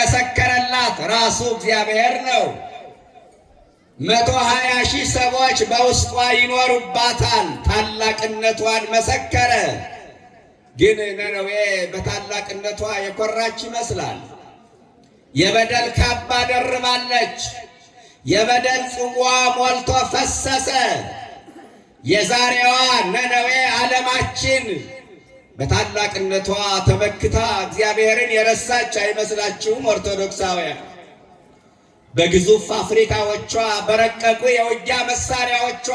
የመሰከረላት ራሱ እግዚአብሔር ነው። 120,000 ሰዎች በውስጧ ይኖሩባታል። ታላቅነቷን መሰከረ። ግን ነነዌ በታላቅነቷ የኮራች ይመስላል። የበደል ካባ ደርባለች። የበደል ጽዋ ሞልቶ ፈሰሰ። የዛሬዋ ነነዌ ዓለማችን በታላቅነቷ ተመክታ እግዚአብሔርን የረሳች አይመስላችሁም? ኦርቶዶክሳውያን በግዙፍ ፋብሪካዎቿ፣ በረቀቁ የውጊያ መሳሪያዎቿ፣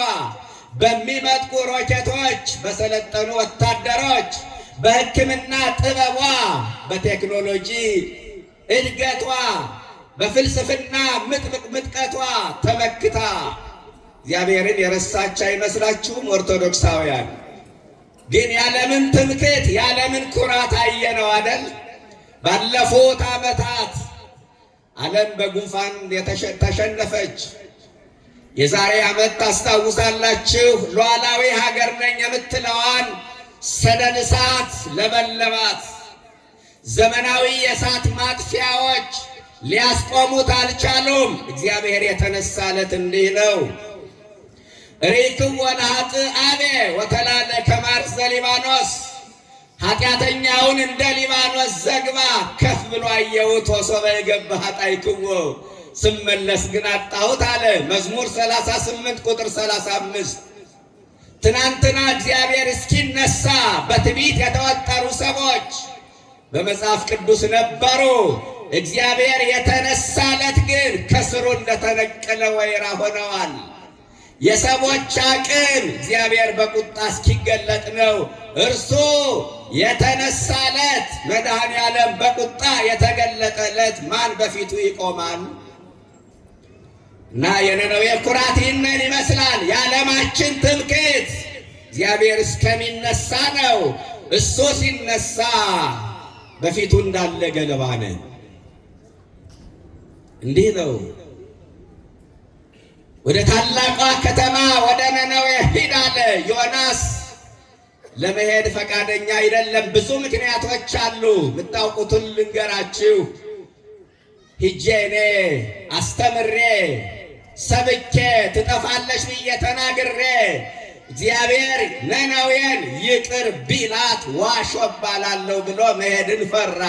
በሚመጥቁ ሮኬቶች፣ በሰለጠኑ ወታደሮች፣ በሕክምና ጥበቧ፣ በቴክኖሎጂ እድገቷ፣ በፍልስፍና ምጥቀቷ ተመክታ እግዚአብሔርን የረሳች አይመስላችሁም? ኦርቶዶክሳውያን ግን ያለምን ትምክህት ያለምን ኩራት አየነው አደል? ባለፉት ዓመታት ዓለም በጉንፋን ተሸነፈች። የዛሬ ዓመት ታስታውሳላችሁ፣ ሉዓላዊ ሀገር ነኝ የምትለዋን ሰደድ እሳት ለበለባት። ዘመናዊ የእሳት ማጥፊያዎች ሊያስቆሙት አልቻሉም። እግዚአብሔር የተነሳለት እንዲህ ነው። ሪክዎ ለኃጥአኔ ወተላለ ከማርዘ ሊባኖስ፣ ኃጢአተኛውን እንደ ሊባኖስ ዘግባ ከፍ ብሎ አየሁት። ወሶበ የገባ ኃጣይክዎ፣ ስመለስ ግን አጣሁት አለ። መዝሙር 38 ቁጥር 35። ትናንትና እግዚአብሔር እስኪነሳ በትዕቢት የተወጠሩ ሰዎች በመጽሐፍ ቅዱስ ነበሩ። እግዚአብሔር የተነሳለት ግን ከስሩ እንደተነቀለ ወይራ ሆነዋል። የሰዎች አቅም እግዚአብሔር በቁጣ እስኪገለጥ ነው። እርሱ የተነሳለት መድኃኔ ዓለም በቁጣ የተገለጠለት ማን በፊቱ ይቆማል? እና የነነዌ ኩራት ይህንን ይመስላል። የዓለማችን ትምክህት እግዚአብሔር እስከሚነሳ ነው። እሱ ሲነሳ በፊቱ እንዳለ ገለባ ነን። እንዲህ ነው። ወደ ታላቋ ከተማ ወደ ነነዌ ሂድ አለ ዮናስ። ለመሄድ ፈቃደኛ አይደለም። ብዙ ምክንያቶች አሉ። የምታውቁትን ልንገራችሁ። ሂጄ እኔ አስተምሬ ሰብኬ ትጠፋለች ብዬ ተናግሬ እግዚአብሔር ነነዌን ይቅር ቢላት ዋሾ እባላለሁ ብሎ መሄድን ፈራ።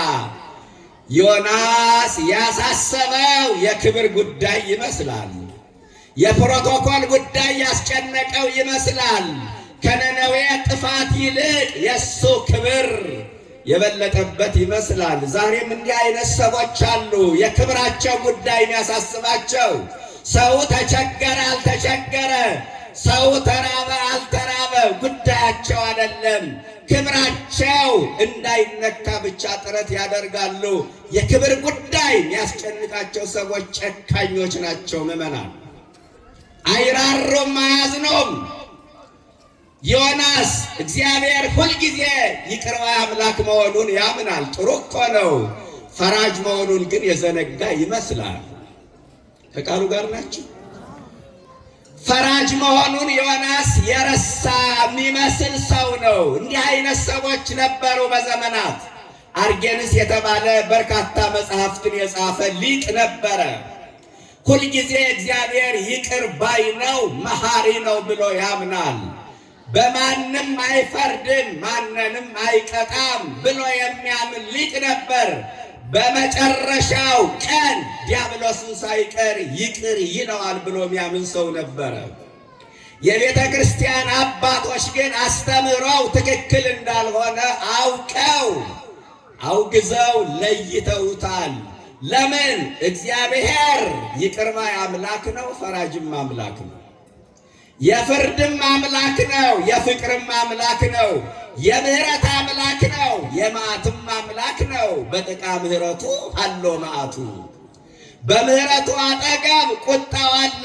ዮናስ ያሳሰበው የክብር ጉዳይ ይመስላል። የፕሮቶኮል ጉዳይ ያስጨነቀው ይመስላል። ከነነዌ ጥፋት ይልቅ የእሱ ክብር የበለጠበት ይመስላል። ዛሬም እንዲህ አይነት ሰዎች አሉ። የክብራቸው ጉዳይ የሚያሳስባቸው። ሰው ተቸገረ አልተቸገረ፣ ሰው ተራበ አልተራበ ጉዳያቸው አይደለም። ክብራቸው እንዳይነካ ብቻ ጥረት ያደርጋሉ። የክብር ጉዳይ የሚያስጨንቃቸው ሰዎች ጨካኞች ናቸው። ምዕመናን አይራሩም፣ አያዝኑም። ዮናስ እግዚአብሔር ሁልጊዜ ይቅር ባይ አምላክ መሆኑን ያምናል። ጥሩ እኮ ነው። ፈራጅ መሆኑን ግን የዘነጋ ይመስላል። ከቃሉ ጋር ናቸው። ፈራጅ መሆኑን ዮናስ የረሳ የሚመስል ሰው ነው። እንዲህ አይነት ሰዎች ነበሩ በዘመናት። አርጌንስ የተባለ በርካታ መጽሐፍትን የጻፈ ሊቅ ነበረ። ሁልጊዜ እግዚአብሔር ይቅር ባይ ነው፣ መሐሪ ነው ብሎ ያምናል። በማንም አይፈርድም፣ ማንንም አይቀጣም ብሎ የሚያምን ሊቅ ነበር። በመጨረሻው ቀን ዲያብሎስን ሳይቀር ይቅር ይለዋል ብሎ የሚያምን ሰው ነበረ። የቤተ ክርስቲያን አባቶች ግን አስተምረው ትክክል እንዳልሆነ አውቀው አውግዘው ለይተውታል። ለምን? እግዚአብሔር ይቅር ባይ አምላክ ነው፣ ፈራጅም አምላክ ነው። የፍርድም አምላክ ነው፣ የፍቅርም አምላክ ነው። የምህረት አምላክ ነው፣ የመዓትም አምላክ ነው። በጥቃ ምህረቱ አሎ መዓቱ። በምህረቱ አጠገብ ቁጣው አለ።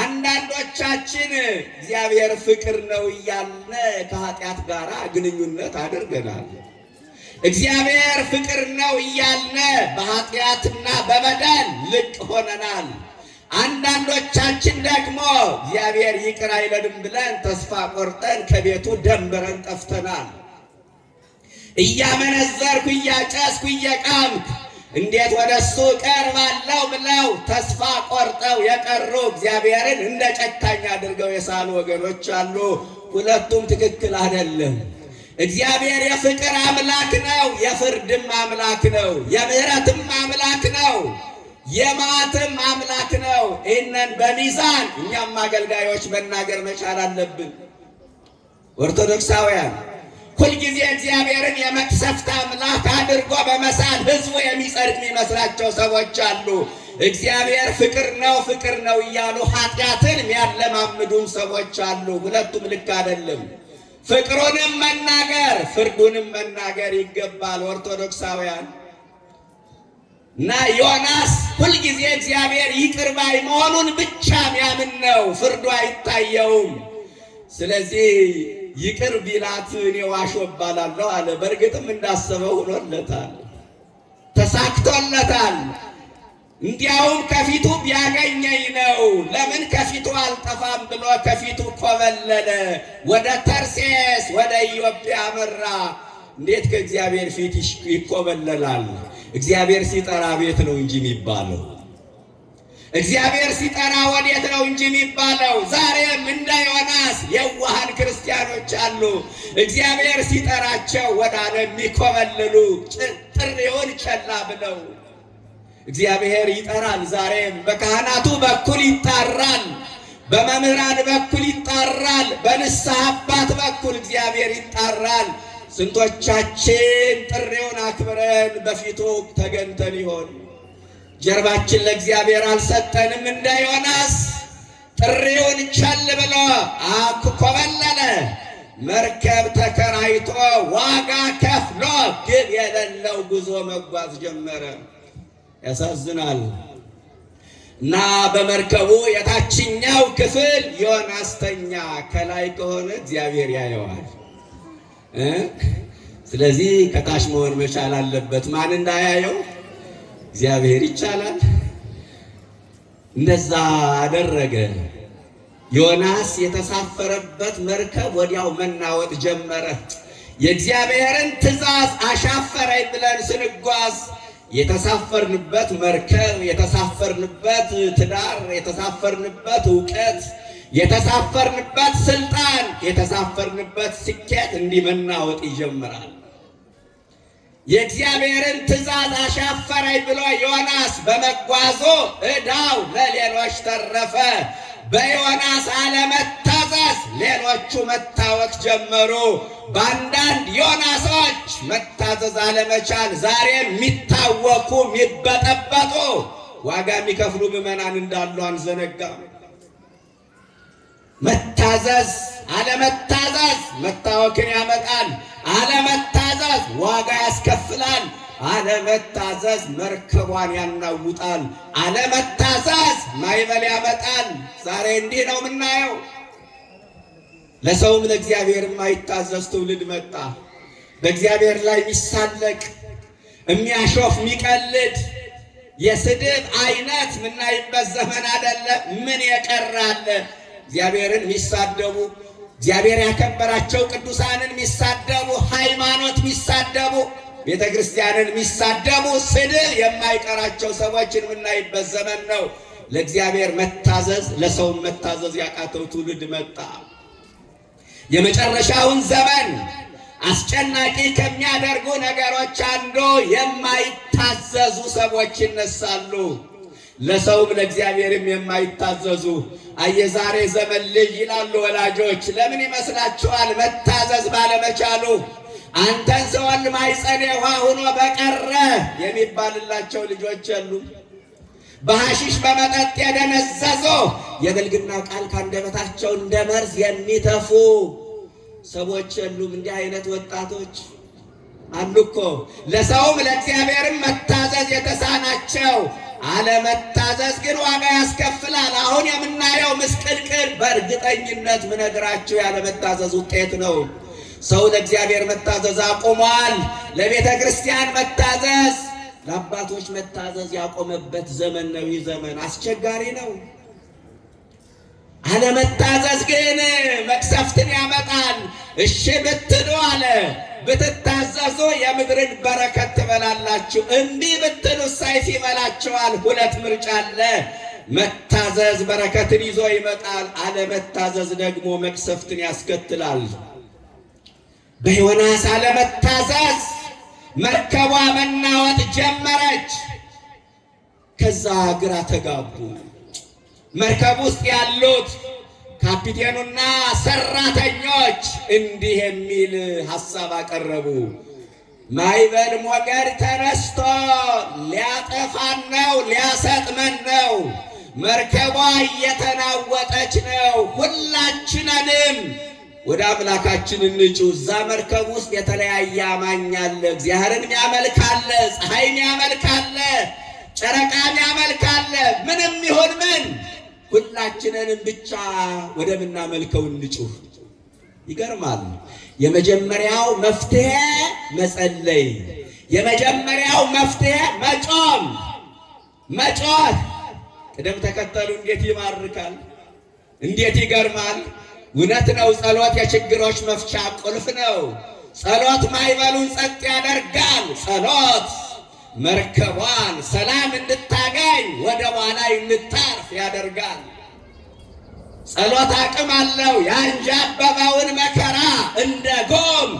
አንዳንዶቻችን እግዚአብሔር ፍቅር ነው እያልን ከኃጢአት ጋር ግንኙነት አድርገናል። እግዚአብሔር ፍቅር ነው እያልን በኃጢአትና በበደል ልቅ ሆነናል። አንዳንዶቻችን ደግሞ እግዚአብሔር ይቅር አይለንም ብለን ተስፋ ቆርጠን ከቤቱ ደንብረን ጠፍተናል። እያመነዘርኩ እያጨስኩ እየቃምኩ እንዴት ወደሱ ቀርባለሁ ብለው ተስፋ ቆርጠው የቀሩ እግዚአብሔርን እንደ ጨካኝ አድርገው የሳሉ ወገኖች አሉ። ሁለቱም ትክክል አይደለም። እግዚአብሔር የፍቅር አምላክ ነው፣ የፍርድም አምላክ ነው፣ የምህረትም አምላክ ነው፣ የመዓትም አምላክ ነው። ይህንን በሚዛን እኛም አገልጋዮች መናገር መቻል አለብን። ኦርቶዶክሳውያን ሁልጊዜ እግዚአብሔርን የመቅሰፍት አምላክ አድርጎ በመሳል ሕዝቡ የሚጸድቅ የሚመስላቸው ሰዎች አሉ። እግዚአብሔር ፍቅር ነው እያሉ ኃጢአትን የሚያለማምዱን ሰዎች አሉ። ሁለቱም ልክ አይደለም። ፍቅሩንም መናገር ፍርዱንም መናገር ይገባል። ኦርቶዶክሳውያን እና ዮናስ ሁልጊዜ እግዚአብሔር ይቅር ባይ መሆኑን ብቻ የሚያምን ነው፣ ፍርዱ አይታየውም። ስለዚህ ይቅር ቢላት እኔ ዋሾ እባላለሁ አለ። በእርግጥም እንዳሰበው ሆኖለታል፣ ተሳክቶለታል። እንዲያውም ከፊቱ ቢያገኘኝ ነው፣ ለምን ከፊቱ አልጠፋም ብሎ ከፊቱ ኮበለለ። ወደ ተርሴስ ወደ ኢዮጵያ አመራ። እንዴት ከእግዚአብሔር ፊት ይኮበለላል? እግዚአብሔር ሲጠራ ቤት ነው እንጂ የሚባለው። እግዚአብሔር ሲጠራ ወዴት ነው እንጂ የሚባለው። ዛሬም እንደ ዮናስ የዋሃን ክርስቲያኖች አሉ። እግዚአብሔር ሲጠራቸው ወደ ዓለም የሚኮበልሉ ጥሪውን ቸላ ብለው። እግዚአብሔር ይጠራል። ዛሬም በካህናቱ በኩል ይጣራል፣ በመምህራን በኩል ይጣራል፣ በንስሐ አባት በኩል እግዚአብሔር ይጣራል። ስንቶቻችን ጥሪውን አክብረን በፊቱ ተገንተን ይሆን? ጀርባችን ለእግዚአብሔር አልሰጠንም። እንደ ዮናስ ጥሪውን ቸል ብሎ ኮበለለ። መርከብ ተከራይቶ ዋጋ ከፍሎ ግብ የሌለው ጉዞ መጓዝ ጀመረ። ያሳዝናል። እና በመርከቡ የታችኛው ክፍል ዮናስ ተኛ። ከላይ ከሆነ እግዚአብሔር ያየዋል። ስለዚህ ከታች መሆን መቻል አለበት። ማን እንዳያየው እግዚአብሔር ይቻላል። እንደዛ አደረገ። ዮናስ የተሳፈረበት መርከብ ወዲያው መናወጥ ጀመረ። የእግዚአብሔርን ትእዛዝ አሻፈረኝ ብለን ስንጓዝ የተሳፈርንበት መርከብ፣ የተሳፈርንበት ትዳር፣ የተሳፈርንበት እውቀት፣ የተሳፈርንበት ስልጣን፣ የተሳፈርንበት ስኬት እንዲህ መናወጥ ይጀምራል። የእግዚአብሔርን ትእዛዝ አሻፈረኝ ብሎ ዮናስ በመጓዙ ዕዳው ለሌሎች ተረፈ። በዮናስ አለመታዘዝ ሌሎቹ መታወክ ጀመሩ። በአንዳንድ ዮናሶች መታዘዝ አለመቻል ዛሬ የሚታወኩ የሚበጠበጡ ዋጋ የሚከፍሉ ምዕመናን እንዳሉ አንዘነጋም። መታዘዝ አለመታዘዝ መታወክን ያመጣል። አለመታዘዝ ዋጋ ያስከፍላል። አለመታዘዝ መርከቧን ያናውጣል። አለመታዘዝ ማዕበል ያመጣል። ዛሬ እንዲህ ነው የምናየው። ለሰውም ለእግዚአብሔር የማይታዘዝ ትውልድ መጣ። በእግዚአብሔር ላይ የሚሳለቅ የሚያሾፍ የሚቀልድ የስድብ አይነት የምናይበት ዘመን አይደለም። ምን የቀራለ? እግዚአብሔርን የሚሳደቡ እግዚአብሔር ያከበራቸው ቅዱሳንን የሚሳደቡ ሃይማኖት የሚሳደቡ ቤተ ክርስቲያንን የሚሳደቡ ስድብ የማይቀራቸው ሰዎችን የምናይበት ዘመን ነው። ለእግዚአብሔር መታዘዝ ለሰውም መታዘዝ ያቃተው ትውልድ መጣ። የመጨረሻውን ዘመን አስጨናቂ ከሚያደርጉ ነገሮች አንዱ የማይታዘዙ ሰዎች ይነሳሉ። ለሰውም ለእግዚአብሔርም የማይታዘዙ የዛሬ ዘመን ልጅ ይላሉ ወላጆች። ለምን ይመስላችኋል? መታዘዝ ባለመቻሉ። አንተን ሰውን ማይጸኔ ውሃ ሆኖ በቀረ የሚባልላቸው ልጆች የሉም። በሐሺሽ በመጠጥ የደነዘዙ የብልግናው ቃል ካንደበታቸው እንደ መርዝ የሚተፉ ሰዎች የሉም። እንዲህ አይነት ወጣቶች አሉ እኮ። ለሰውም ለእግዚአብሔርም መታዘዝ የተሳናቸው። አለመታዘዝ ግን ዋጋ ያስከፍላል። አሁን የምናየው ምስቅልቅል በእርግጠኝነት ምነግራችሁ ያለመታዘዝ ውጤት ነው። ሰው ለእግዚአብሔር መታዘዝ አቁሟል። ለቤተ ክርስቲያን መታዘዝ፣ ለአባቶች መታዘዝ ያቆመበት ዘመን ነው። ይህ ዘመን አስቸጋሪ ነው። አለመታዘዝ ግን መቅሰፍትን ያመጣል። እሺ ብትሉ አለ ብትታዘዙ የምድርን በረከት ትበላላችሁ፣ እንዲህ ብትሉ ሰይፍ ይበላችኋል። ሁለት ምርጫ አለ። መታዘዝ በረከትን ይዞ ይመጣል፣ አለመታዘዝ ደግሞ መቅሰፍትን ያስከትላል። በዮናስ አለመታዘዝ መርከቧ መናወጥ ጀመረች። ከዛ ግራ ተጋቡ። መርከብ ውስጥ ያሉት ካፒቴኑና ሰራተኞች እንዲህ የሚል ሐሳብ አቀረቡ። ማዕበል ሞገድ ተነስቶ ሊያጠፋን ነው፣ ሊያሰጥመን ነው። መርከቧ እየተናወጠች ነው። ሁላችንንም ወደ አምላካችን እንጩ። እዛ መርከብ ውስጥ የተለያየ አማኝ አለ። እግዚአብሔርን ያመልካለ፣ ፀሐይን ያመልካለ፣ ጨረቃን ያመልካለ። ምንም ይሁን ምን ሁላችንንም ብቻ ወደምናመልከው እንጩህ። ይገርማል። የመጀመሪያው መፍትሄ መጸለይ፣ የመጀመሪያው መፍትሄ መጾም፣ መጮህ። ቅደም ተከተሉ እንዴት ይማርካል! እንዴት ይገርማል! እውነት ነው። ጸሎት የችግሮች መፍቻ ቁልፍ ነው። ጸሎት ማዕበሉን ጸጥ ያደርጋል። ጸሎት መርከቧን ሰላም እንድታገኝ ወደቧ ላይ እንድታርፍ ያደርጋል። ጸሎት አቅም አለው። ያንዣበበውን መከራ እንደ ጎም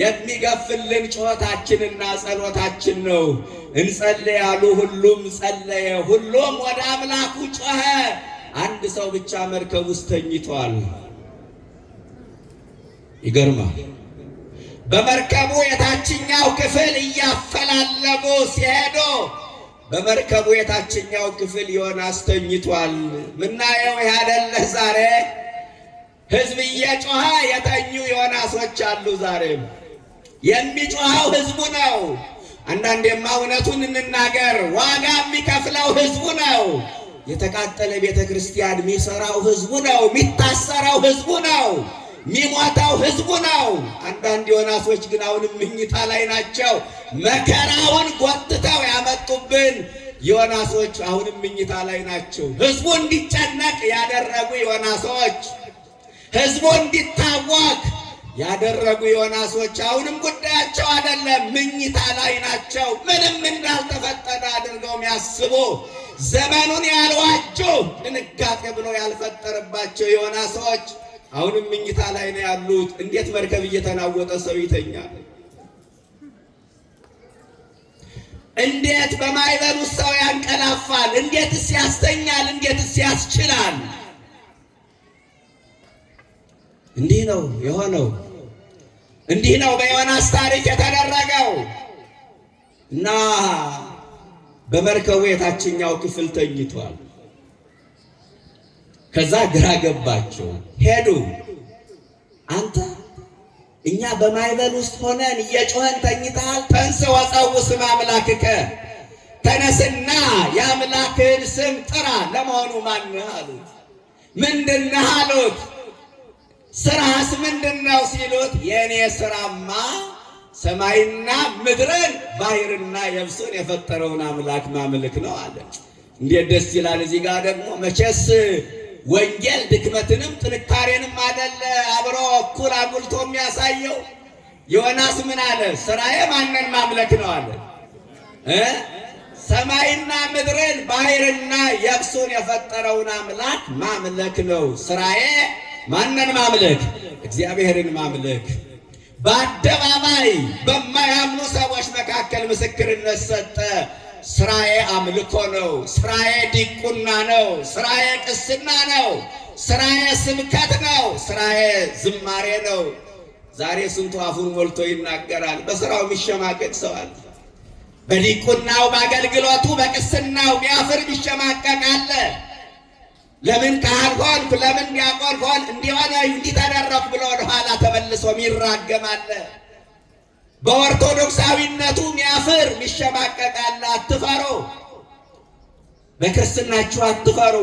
የሚገፍልን ጩኸታችንና ጸሎታችን ነው። እንጸልይ ያሉ ሁሉም ጸለየ፣ ሁሉም ወደ አምላኩ ጮኸ። አንድ ሰው ብቻ መርከብ ውስጥ ተኝቷል። ይገርማል። በመርከቡ የታችኛው ክፍል እያፈላለጉ ሲሄዱ በመርከቡ የታችኛው ክፍል ዮናስ ተኝቷል። ምናየው ይህ አይደለ? ዛሬ ሕዝብ እየጮኸ የተኙ ዮናሶች አሉ። ዛሬም የሚጮኸው ሕዝቡ ነው። አንዳንዴማ እውነቱን እንናገር፣ ዋጋ የሚከፍለው ሕዝቡ ነው። የተቃጠለ ቤተ ክርስቲያን የሚሰራው ሕዝቡ ነው። የሚታሰረው ሕዝቡ ነው። የሚሞተው ሕዝቡ ነው። አንዳንድ ዮናሶች ግን አሁንም ምኝታ ላይ ናቸው። መከራውን ጎትተው ያመጡብን ዮናሶች አሁንም ምኝታ ላይ ናቸው። ሕዝቡ እንዲጨነቅ ያደረጉ ዮናሶች፣ ሕዝቡ እንዲታወክ ያደረጉ ዮናሶች አሁንም ጉዳያቸው አይደለም፣ ምኝታ ላይ ናቸው። ምንም እንዳልተፈጠረ አድርገው የሚያስቡ ዘመኑን ያልዋጁ ድንጋጤ ብሎ ያልፈጠረባቸው ዮናሶች አሁንም ምኝታ ላይ ነው ያሉት። እንዴት መርከብ እየተናወጠ ሰው ይተኛል? እንዴት በማዕበል ውስጥ ሰው ያንቀላፋል? እንዴትስ ያስተኛል? እንዴትስ ያስችላል? እንዲህ ነው የሆነው። እንዲህ ነው በዮናስ ታሪክ የተደረገው እና በመርከቡ የታችኛው ክፍል ተኝቷል። ከዛ ግራ ገባቸው። ሄዱ። አንተ እኛ በማዕበል ውስጥ ሆነን እየጮኸን ተኝተሃል? ተንሥ ወጸውዕ ስመ አምላክከ፣ ተነስና የአምላክህን ስም ጥራ። ለመሆኑ ማነህ አሉት። ምንድነህ አሉት። ስራስ ምንድነው ሲሉት፣ የእኔ ስራማ ሰማይና ምድርን ባሕርና የብስን የፈጠረውን አምላክ ማምልክ ነው አለ። እንዴት ደስ ይላል! እዚህ ጋር ደግሞ መቼስ ወንጌል ድክመትንም ጥንካሬንም አይደለ አብሮ እኩል አጉልቶ የሚያሳየው። ዮናስ ምን አለ? ስራዬ ማንን ማምለክ ነው አለ። ሰማይና ምድርን ባሕርና የብሱን የፈጠረውን አምላክ ማምለክ ነው ስራዬ። ማንን ማምለክ? እግዚአብሔርን ማምለክ። በአደባባይ በማያምኑ ሰዎች መካከል ምስክርነት ሰጠ። ስራዬ አምልኮ ነው። ስራዬ ዲቁና ነው። ስራዬ ቅስና ነው። ስራዬ ስብከት ነው። ስራዬ ዝማሬ ነው። ዛሬ ስንቱ አፉን ሞልቶ ይናገራል፣ በስራው የሚሸማቀቅ ሰው አለ። በዲቁናው በአገልግሎቱ በቅስናው የሚያፍር የሚሸማቀቅ አለ። ለምን ካህን ሆንኩ፣ ለምን ዲያቆን ሆንኩ፣ እንዲሆነ እንዲህ ተደረኩ ብሎ ወደኋላ ተመልሶ የሚራገም አለ። በኦርቶዶክሳዊነቱ የሚያፍር የሚሸማቀቅ አለ። አትፈሩ፣ በክርስትናችሁ አትፈሩ፣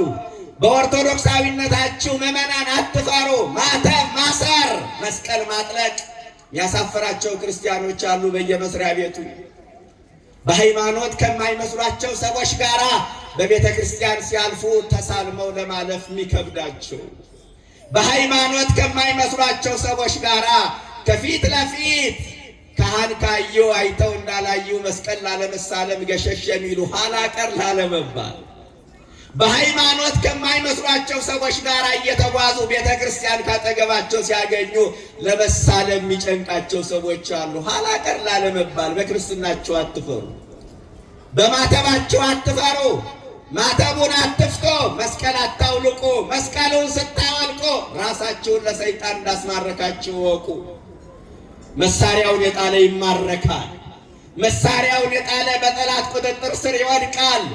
በኦርቶዶክሳዊነታችሁ ምዕመናን አትፈሩ። ማተብ ማሰር፣ መስቀል ማጥለቅ የሚያሳፍራቸው ክርስቲያኖች አሉ በየመስሪያ ቤቱ። በሃይማኖት ከማይመስሏቸው ሰዎች ጋር በቤተ ክርስቲያን ሲያልፉ ተሳልመው ለማለፍ የሚከብዳቸው በሃይማኖት ከማይመስሏቸው ሰዎች ጋር ከፊት ለፊት ካህን ካዩ አይተው እንዳላዩ መስቀል ላለመሳለም ገሸሽ የሚሉ ኋላ ቀር ላለመባል በሃይማኖት ከማይመስሏቸው ሰዎች ጋር እየተጓዙ ቤተ ክርስቲያን ካጠገባቸው ሲያገኙ ለመሳለም የሚጨንቃቸው ሰዎች አሉ። ኋላ ቀር ላለመባል በክርስትናቸው አትፈሩ፣ በማተባቸው አትፈሩ፣ ማተቡን አትፍቶ፣ መስቀል አታውልቁ። መስቀሉን ስታወልቁ ራሳችሁን ለሰይጣን እንዳስማረካችሁ ወቁ። መሳሪያውን የጣለ ይማረካል። መሳሪያውን የጣለ በጠላት ቁጥጥር ስር ይወድቃል።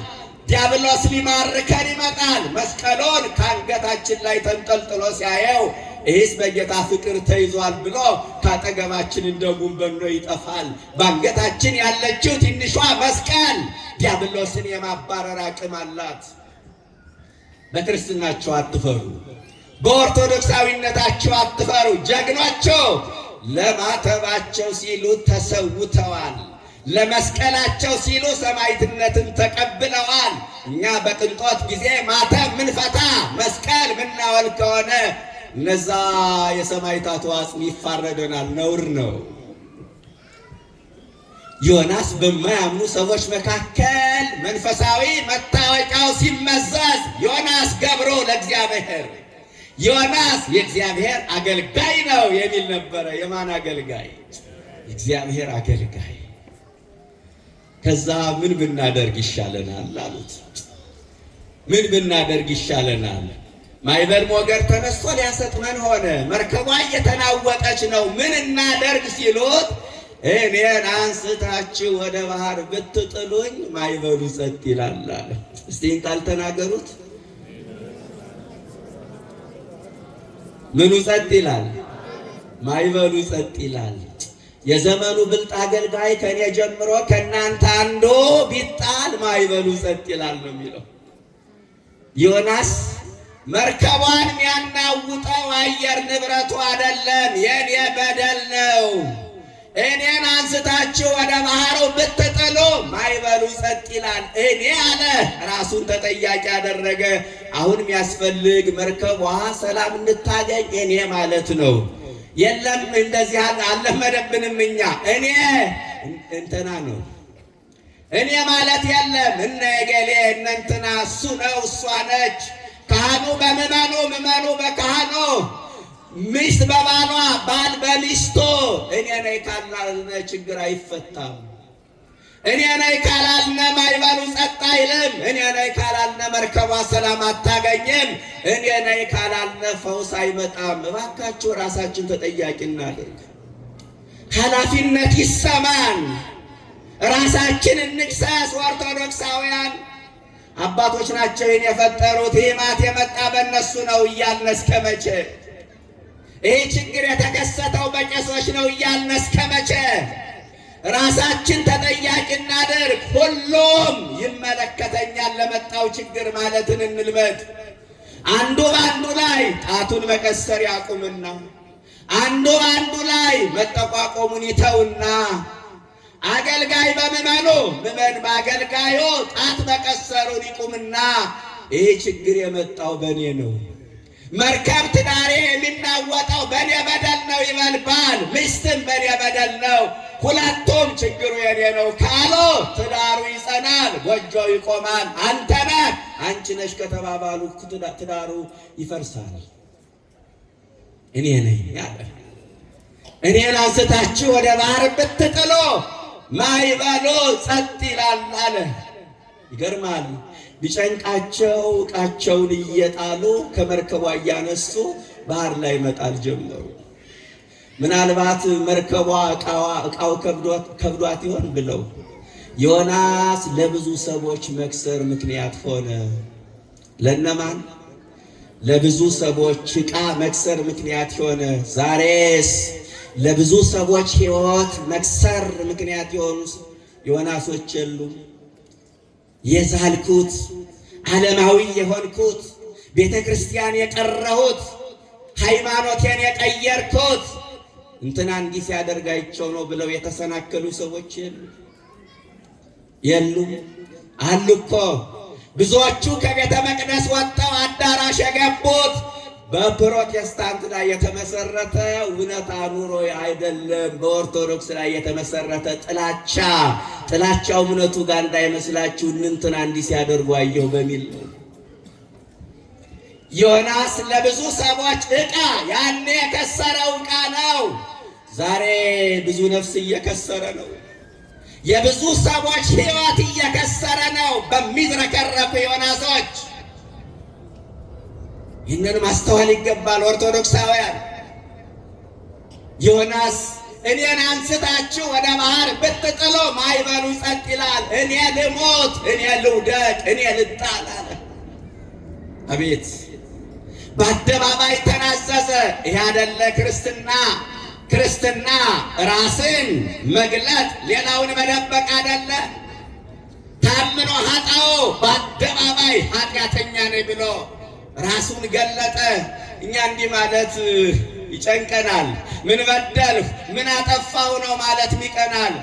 ዲያብሎስ ሊማርከን ይመጣል። መስቀሉን ከአንገታችን ላይ ተንጠልጥሎ ሲያየው ይህስ በጌታ ፍቅር ተይዟል ብሎ ካጠገባችን እንደ ጉንበኖ ይጠፋል። በአንገታችን ያለችው ትንሿ መስቀል ዲያብሎስን የማባረር አቅም አላት። በክርስትናቸው አትፈሩ፣ በኦርቶዶክሳዊነታቸው አትፈሩ። ጀግኖቸው ለማተባቸው ሲሉ ተሰውተዋል። ለመስቀላቸው ሲሉ ሰማዕትነትን ተቀብለዋል። እኛ በቅንጦት ጊዜ ማተብ ምንፈታ መስቀል ምናወል ከሆነ እነዛ የሰማዕታቱ አጽም ይፋረደናል፣ ነውር ነው። ዮናስ በማያምኑ ሰዎች መካከል መንፈሳዊ መታወቂያው ሲመዘዝ ዮናስ ገብሮ ለእግዚአብሔር፣ ዮናስ የእግዚአብሔር አገልጋይ ነው የሚል ነበረ። የማን አገልጋይ? የእግዚአብሔር አገልጋይ። ከዛ ምን ብናደርግ ይሻለናል አሉት። ምን ብናደርግ ይሻለናል? ማዕበል ሞገድ ተነስቶ ሊያሰጥመን ሆነ፣ መርከቧ እየተናወጠች ነው፣ ምን እናደርግ ሲሉት እኔን አንስታችሁ ወደ ባህር ብትጥሉኝ ማዕበሉ ጸጥ ይላል አለ። እስቲ ቃል ተናገሩት። ምኑ ጸጥ ይላል? ማዕበሉ ጸጥ ይላል። የዘመኑ ብልጥ አገልጋይ ከኔ ጀምሮ ከናንተ አንዱ ቢጣል ማዕበሉ ጸጥ ይላል ነው የሚለው። ዮናስ መርከቧን የሚያናውጠው አየር ንብረቱ አይደለም፣ የኔ በደል ነው። እኔን አንስታችሁ ወደ ባህሩ ብትጥሉ ማዕበሉ ጸጥ ይላል። እኔ አለ ራሱን ተጠያቂ ያደረገ። አሁን የሚያስፈልግ መርከቧ ሰላም እንድታገኝ እኔ ማለት ነው። የለም እንደዚህ አልለመደብንም እኛ እኔ እንትና ነው እኔ ማለት የለም። እነ ገሌ እነ እንትና እሱ ነው እሷ ነች። ካህኑ በምዕመኑ፣ ምዕመኑ በካህኑ፣ ሚስት በባሏ፣ ባል በሚስቱ። እኔ ነኝ ካላልነ ችግር አይፈታም። እኔ ነኝ ካላልነ ማዕበሉ ጸጥ አይልም። እኔ ነኝ ካላልነ መርከቧ ሰላም አታገኝም። እኔ ነኝ ካላልነ ፈውስ አይመጣም። እባካችሁ ራሳችን ተጠያቂ እናድርግ። ኃላፊነት ይሰማን። ራሳችን እንክሰስ። ኦርቶዶክሳውያን አባቶች ናቸው ይህን የፈጠሩት። ይህ ማት የመጣ በእነሱ ነው እያልን እስከ መቼ? ይህ ችግር የተከሰተው በቄሶች ነው እያልን እስከ መቼ? ራሳችን ተጠያቂ እናድርግ። ሁሉም ይመለከተኛል ለመጣው ችግር ማለትን እንልመድ። አንዱ በአንዱ ላይ ጣቱን መቀሰር ያቁምና፣ አንዱ በአንዱ ላይ መጠቋቆሙን ይተውና፣ አገልጋይ በምዕመኑ፣ ምዕመን በአገልጋዩ ጣት መቀሰሩን ይቁምና፣ ይህ ችግር የመጣው በእኔ ነው፣ መርከብ ትዳሬ የሚናወጠው በእኔ በደል ነው ይበል ባል፣ ሚስትም በእኔ በደል ነው፣ ሁለቱም ችግሩ የኔ ነው ካሉ ትዳሩ ይጸናል፣ ጎጆው ይቆማል። አንተ ነህ አንቺ ነሽ ከተባባሉ ትዳሩ ይፈርሳል። እኔ ነኝ ያለ እኔን አንስታችሁ ወደ ባህር ብትጥሉ ማዕበሉ ጸጥ ይላል አለ። ይገርማል። ቢጨንቃቸው ዕቃቸውን እየጣሉ ከመርከቧ እያነሱ ባህር ላይ መጣል ጀመሩ። ምናልባት መርከቧ ዕቃው ከብዷት ይሆን ብለው። ዮናስ ለብዙ ሰዎች መክሰር ምክንያት ሆነ። ለነማን? ለብዙ ሰዎች ዕቃ መክሰር ምክንያት ሆነ። ዛሬስ ለብዙ ሰዎች ሕይወት መክሰር ምክንያት የሆኑ ዮናሶች የሉም? የዛልኩት ዓለማዊ የሆንኩት ቤተ ክርስቲያን የቀረሁት ሃይማኖቴን የቀየርኩት እንትና እንዲህ ሲያደርጋቸው ነው ብለው የተሰናከሉ ሰዎች የሉም? አሉ እኮ። ብዙዎቹ ከቤተ መቅደስ ወጥተው አዳራሽ የገቡት በፕሮቴስታንት ላይ የተመሰረተ እውነታ ኑሮ አይደለም። በኦርቶዶክስ ላይ የተመሰረተ ጥላቻው እምነቱ ጋር እንዳይመስላችሁ እንትና እንዲህ ሲያደርጉ አየሁ በሚል ነው። ዮናስ ለብዙ ሰዎች ዕቃ ያኔ የከሰረው ዕቃ ነው። ዛሬ ብዙ ነፍስ እየከሰረ ነው። የብዙ ሰዎች ሕይወት እየከሰረ ነው በሚዝረከረኩ ዮናሶች። ይህንን ማስተዋል ይገባል ኦርቶዶክሳውያን። ዮናስ እኔን አንስታችሁ ወደ ባህር ብትጥሉ ማዕበሉ ጸጥ ይላል፣ እኔ ልሞት፣ እኔ ልውደቅ፣ እኔ ልጣል አለ። አቤት በአደባባይ ተናዘዘ። ይህ አይደለ ክርስትና? ክርስትና ራስን መግለጥ ሌላውን መደበቅ አይደለ? ታምኖ ኃጣው በአደባባይ ኃጢአተኛ ነኝ ብሎ ራሱን ገለጠ። እኛ እንዲህ ማለት ይጨንቀናል። ምን በደልሁ ምን አጠፋው ነው ማለት ይቀናል።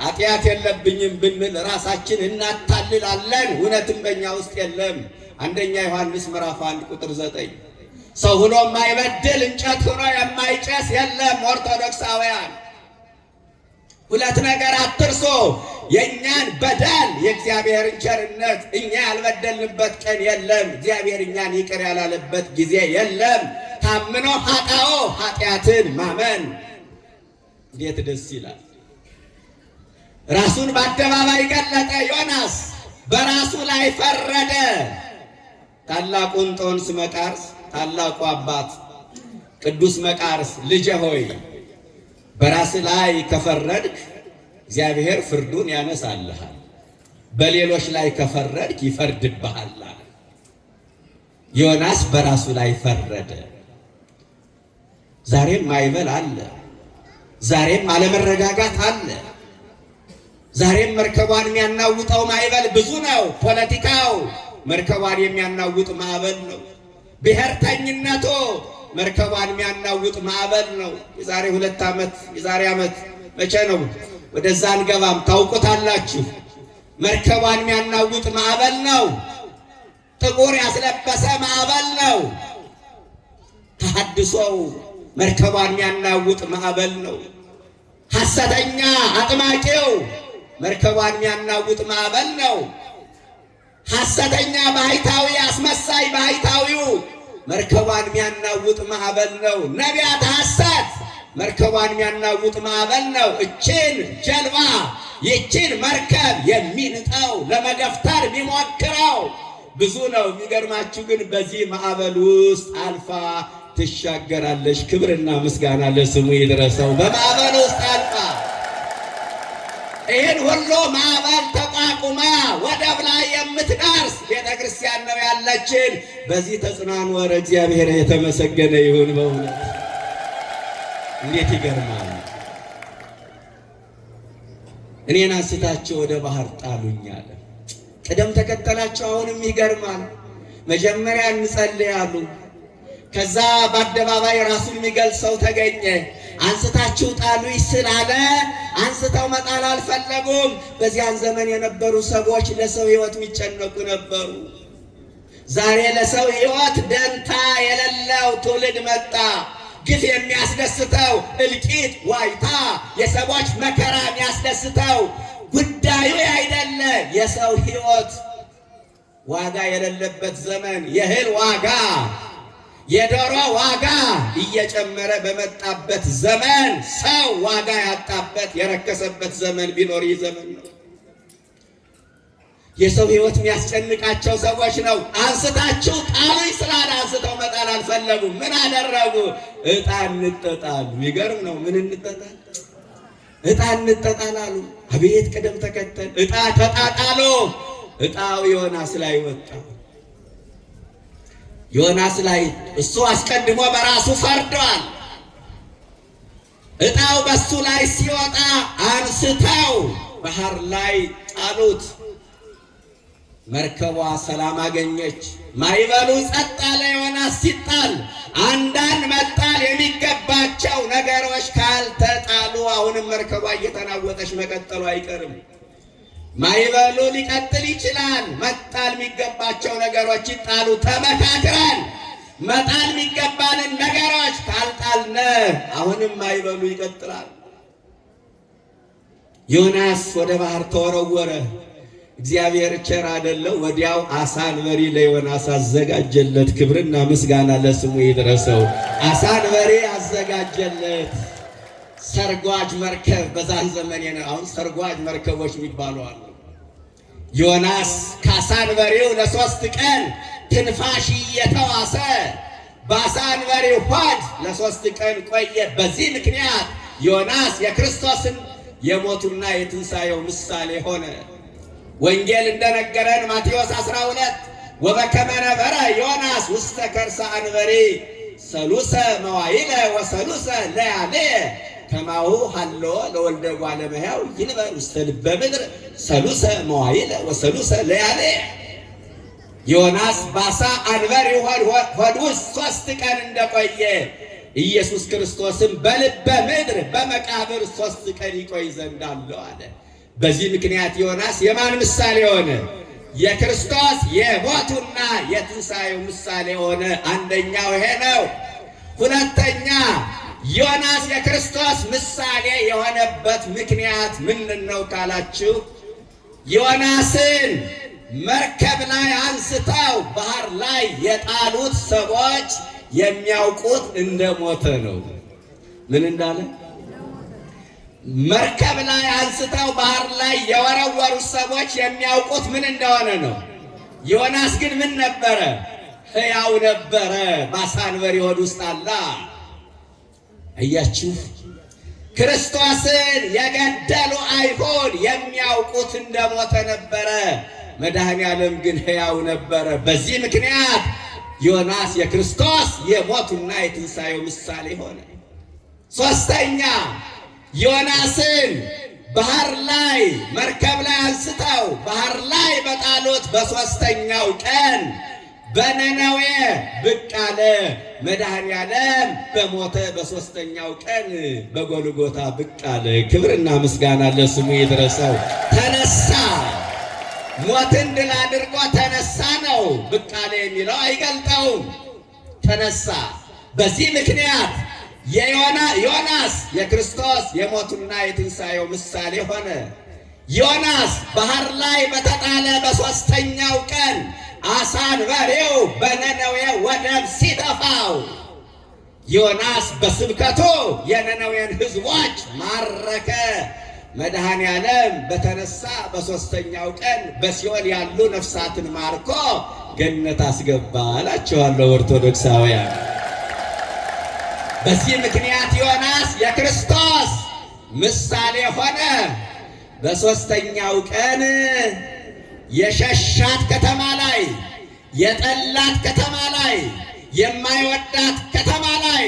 ኃጢአት የለብኝም ብንል ራሳችን እናታልላለን። እውነትም በእኛ ውስጥ የለም። አንደኛ ዮሐንስ ምዕራፍ 1 ቁጥር 9 ሰው ሆኖ የማይበድል እንጨት ሆኖ የማይጨስ የለም። ኦርቶዶክሳውያን ሁለት ነገር አትርሶ፣ የእኛን በደል የእግዚአብሔርን ቸርነት። እኛ ያልበደልንበት ቀን የለም። እግዚአብሔር እኛን ይቅር ያላለበት ጊዜ የለም። ታምኖ ኃጣው ኃጢአትን ማመን እንዴት ደስ ይላል! ራሱን በአደባባይ ገለጠ። ዮናስ በራሱ ላይ ፈረደ። ታላቁን ጦንስ መቃርስ ታላቁ አባት ቅዱስ መቃርስ ልጄ ሆይ በራስ ላይ ከፈረድክ እግዚአብሔር ፍርዱን ያነሳልሃል፣ በሌሎች ላይ ከፈረድክ ይፈርድብሃል። ዮናስ በራሱ ላይ ፈረደ። ዛሬም ማዕበል አለ። ዛሬም አለመረጋጋት አለ። ዛሬም መርከቧን የሚያናውጠው ማዕበል ብዙ ነው። ፖለቲካው መርከቧን የሚያናውጥ ማዕበል ነው። ብሔርተኝነቱ መርከቧን የሚያናውጥ ማዕበል ነው። የዛሬ 2 ዓመት የዛሬ ዓመት መቼ ነው? ወደዛ አንገባም፣ ታውቁታላችሁ። መርከቧን የሚያናውጥ ማዕበል ነው። ጥቁር ያስለበሰ ማዕበል ነው። ተሐድሶው መርከቧን የሚያናውጥ ማዕበል ነው። ሐሰተኛ አጥማቂው መርከቧን የሚያናውጥ ማዕበል ነው። ሐሰተኛ ባህታዊ አስመሳይ ባህታዊው መርከቧን የሚያናውጥ ማዕበል ነው። ነቢያት ሐሰት መርከቧን የሚያናውጥ ማዕበል ነው። እችን ጀልባ ይችን መርከብ የሚንጠው ለመገፍተር የሚሞክረው ብዙ ነው። የሚገርማችሁ ግን በዚህ ማዕበል ውስጥ አልፋ ትሻገራለች። ክብርና ምስጋና ለስሙ ይድረሰው። በማዕበል ውስጥ አልፋ ይህን ሁሉ ማዕበል ተቋቁማ ወደብ ላይ የምትደርስ ቤተ ክርስቲያን ነው ያለችን። በዚህ ተጽናኑ። ወረ እግዚአብሔር የተመሰገነ ይሁን። በእውነት እንዴት ይገርማል! እኔን አንስታችሁ ወደ ባህር ጣሉኝ አለ። ቅደም ተከተላቸው አሁንም ይገርማል። መጀመሪያ እንጸልያሉ። ከዛ በአደባባይ ራሱን የሚገልጽ ሰው ተገኘ። አንስታችሁ ጣሉኝ ስላለ አንስተው መጣል አልፈለጉም። በዚያን ዘመን የነበሩ ሰዎች ለሰው ሕይወት የሚጨነቁ ነበሩ። ዛሬ ለሰው ሕይወት ደንታ የሌለው ትውልድ መጣ። ግፍ የሚያስደስተው፣ እልቂት፣ ዋይታ፣ የሰዎች መከራ የሚያስደስተው ጉዳዩ አይደለ። የሰው ሕይወት ዋጋ የሌለበት ዘመን፣ የእህል ዋጋ የዶሮ ዋጋ እየጨመረ በመጣበት ዘመን ሰው ዋጋ ያጣበት የረከሰበት ዘመን ቢኖር ይህ ዘመን ነው። የሰው ሕይወት የሚያስጨንቃቸው ሰዎች ነው። አንስታችሁ ጣሉኝ ስላለ አንስተው መጣል አልፈለጉም። ምን አደረጉ? ዕጣ እንጠጣሉ። የሚገርም ነው። ምን እንጠጣል? ዕጣ እንጠጣል አሉ። አቤት ቅደም ተከተል! ዕጣ ተጣጣሉ። ዕጣው ዮናስ ላይ ወጣ። ዮናስ ላይ እሱ አስቀድሞ በራሱ ፈርዷል። ዕጣው በሱ ላይ ሲወጣ አንስተው ባህር ላይ ጣሉት። መርከቧ ሰላም አገኘች። ማዕበሉ ጸጥ አለ። ዮናስ ሲጣል አንዳንድ መጣል የሚገባቸው ነገሮች ካልተጣሉ አሁንም መርከቧ እየተናወጠች መቀጠሉ አይቀርም። ማዕበሉ ሊቀጥል ይችላል። መጣል የሚገባቸው ነገሮች ይጣሉ። ተመካክረን መጣል የሚገባንን ነገሮች ካልጣልነ አሁንም ማዕበሉ ይቀጥላል። ዮናስ ወደ ባህር ተወረወረ። እግዚአብሔር ቸር አይደለም። ወዲያው አሳ አንበሪ ለዮናስ አዘጋጀለት። ክብርና ምስጋና ለስሙ ይድረሰው። አሳ አንበሪ አዘጋጀለት። ሰርጓጅ መርከብ በዛን ዘመን አሁን ሰርጓጅ መርከቦች የሚባሉ አሉ። ዮናስ ከአሳ አንበሪው ለ3 ቀን ትንፋሽ እየተዋሰ በአሳ አንበሪው ሆድ ለ3 ቀን ቆየ። በዚህ ምክንያት ዮናስ የክርስቶስን የሞቱና የትንሣኤው ምሳሌ ሆነ። ወንጌል እንደነገረን ማቴዎስ 12 ወበከመ ነበረ ዮናስ ውስተ ከርሰ አንበሪ ሰሉሰ መዋዕለ ወሰሉሰ ለያልየ ከማሁ ሀሎ ለወልደ እጓለ እመሕያው ይንበር ውስተ ልበ ምድር ሰሉሰ መዋዕለ ወሰሉሰ ለያልየ። ዮናስ በአሳ አንበሪ ሆድ ውስጥ 3 ቀን እንደቆየ ኢየሱስ ክርስቶስም በልበ ምድር በመቃብር 3 ቀን ይቆይ ዘንድ አለው አለ። በዚህ ምክንያት ዮናስ የማን ምሳሌ ሆነ? የክርስቶስ የሞቱና የትንሣኤው ምሳሌ ሆነ። አንደኛው ይሄ ነው። ሁለተኛ ዮናስ የክርስቶስ ምሳሌ የሆነበት ምክንያት ምንድን ነው ካላችሁ፣ ዮናስን መርከብ ላይ አንስተው ባህር ላይ የጣሉት ሰዎች የሚያውቁት እንደሞተ ነው። ምን እንዳለ? መርከብ ላይ አንስተው ባህር ላይ የወረወሩት ሰዎች የሚያውቁት ምን እንደሆነ ነው። ዮናስ ግን ምን ነበረ? ሕያው ነበረ። በአሳ አንበሪ ሆድ ውስጥ አለ። አያችሁ፣ ክርስቶስን የገደሉ አይሁድ የሚያውቁት እንደሞተ ነበረ። መድኃኔ ዓለም ግን ሕያው ነበረ። በዚህ ምክንያት ዮናስ የክርስቶስ የሞቱና የትንሣኤው ምሳሌ ሆነ። ሶስተኛ ዮናስን ባህር ላይ መርከብ ላይ አንስተው ባህር ላይ በጣሉት በ3ኛው ቀን በነነዌ ብቅ አለ። መድኃኔ ዓለም በሞተ በ3ኛው ቀን በጎልጎታ ብቅ አለ። ክብርና ምስጋና ለስሙ ይድረሰው። ተነሳ። ሞትን ድል አድርጎ ተነሳ ነው። ብቅ አለ የሚለው አይገልጠውም። ተነሳ። በዚህ ምክንያት ዮናስ የክርስቶስ የሞቱና የትንሣኤው ምሳሌ ሆነ። ዮናስ ባህር ላይ በተጣለ በ3ኛው ቀን አሳ አንበሪው በነነዌ ወደብ ሲተፋው ዮናስ በስብከቱ የነነዌን ሕዝቦች ማረከ። መድኃኔ ዓለም በተነሳ በ3ኛው ቀን በሲኦል ያሉ ነፍሳትን ማርኮ ገነት አስገባ እላቸዋለሁ ኦርቶዶክሳውያን። በዚህ ምክንያት ዮናስ የክርስቶስ ምሳሌ ሆነ። በ3ኛው ቀን የሸሻት ከተማ ላይ፣ የጠላት ከተማ ላይ፣ የማይወዳት ከተማ ላይ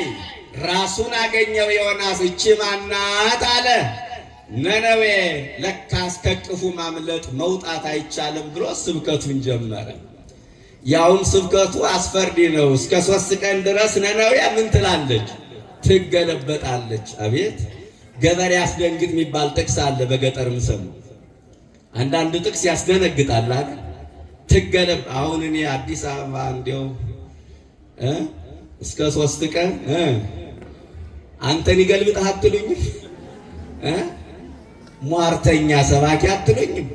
ራሱን አገኘው። ዮናስ እቺ ማናት አለ። ነነዌ። ለካስ ከቅፉ ማምለጥ መውጣት አይቻልም ብሎ ስብከቱን ጀመረ። ያውም ስብከቱ አስፈርዲ ነው። እስከ 3 ቀን ድረስ ነነዌ ምን ትላለች? ትገለበጣለች። አቤት ገበሬ ያስደንግጥ የሚባል ጥቅስ አለ በገጠር ምሰሙ። አንዳንድ ጥቅስ ያስደነግጣል አይደል? አሁን እኔ አዲስ አበባ እንዲያው እስከ 3 ቀን አንተን ይገልብጥህ አትሉኝም? ሟርተኛ ሰባኪ አትሉኝም?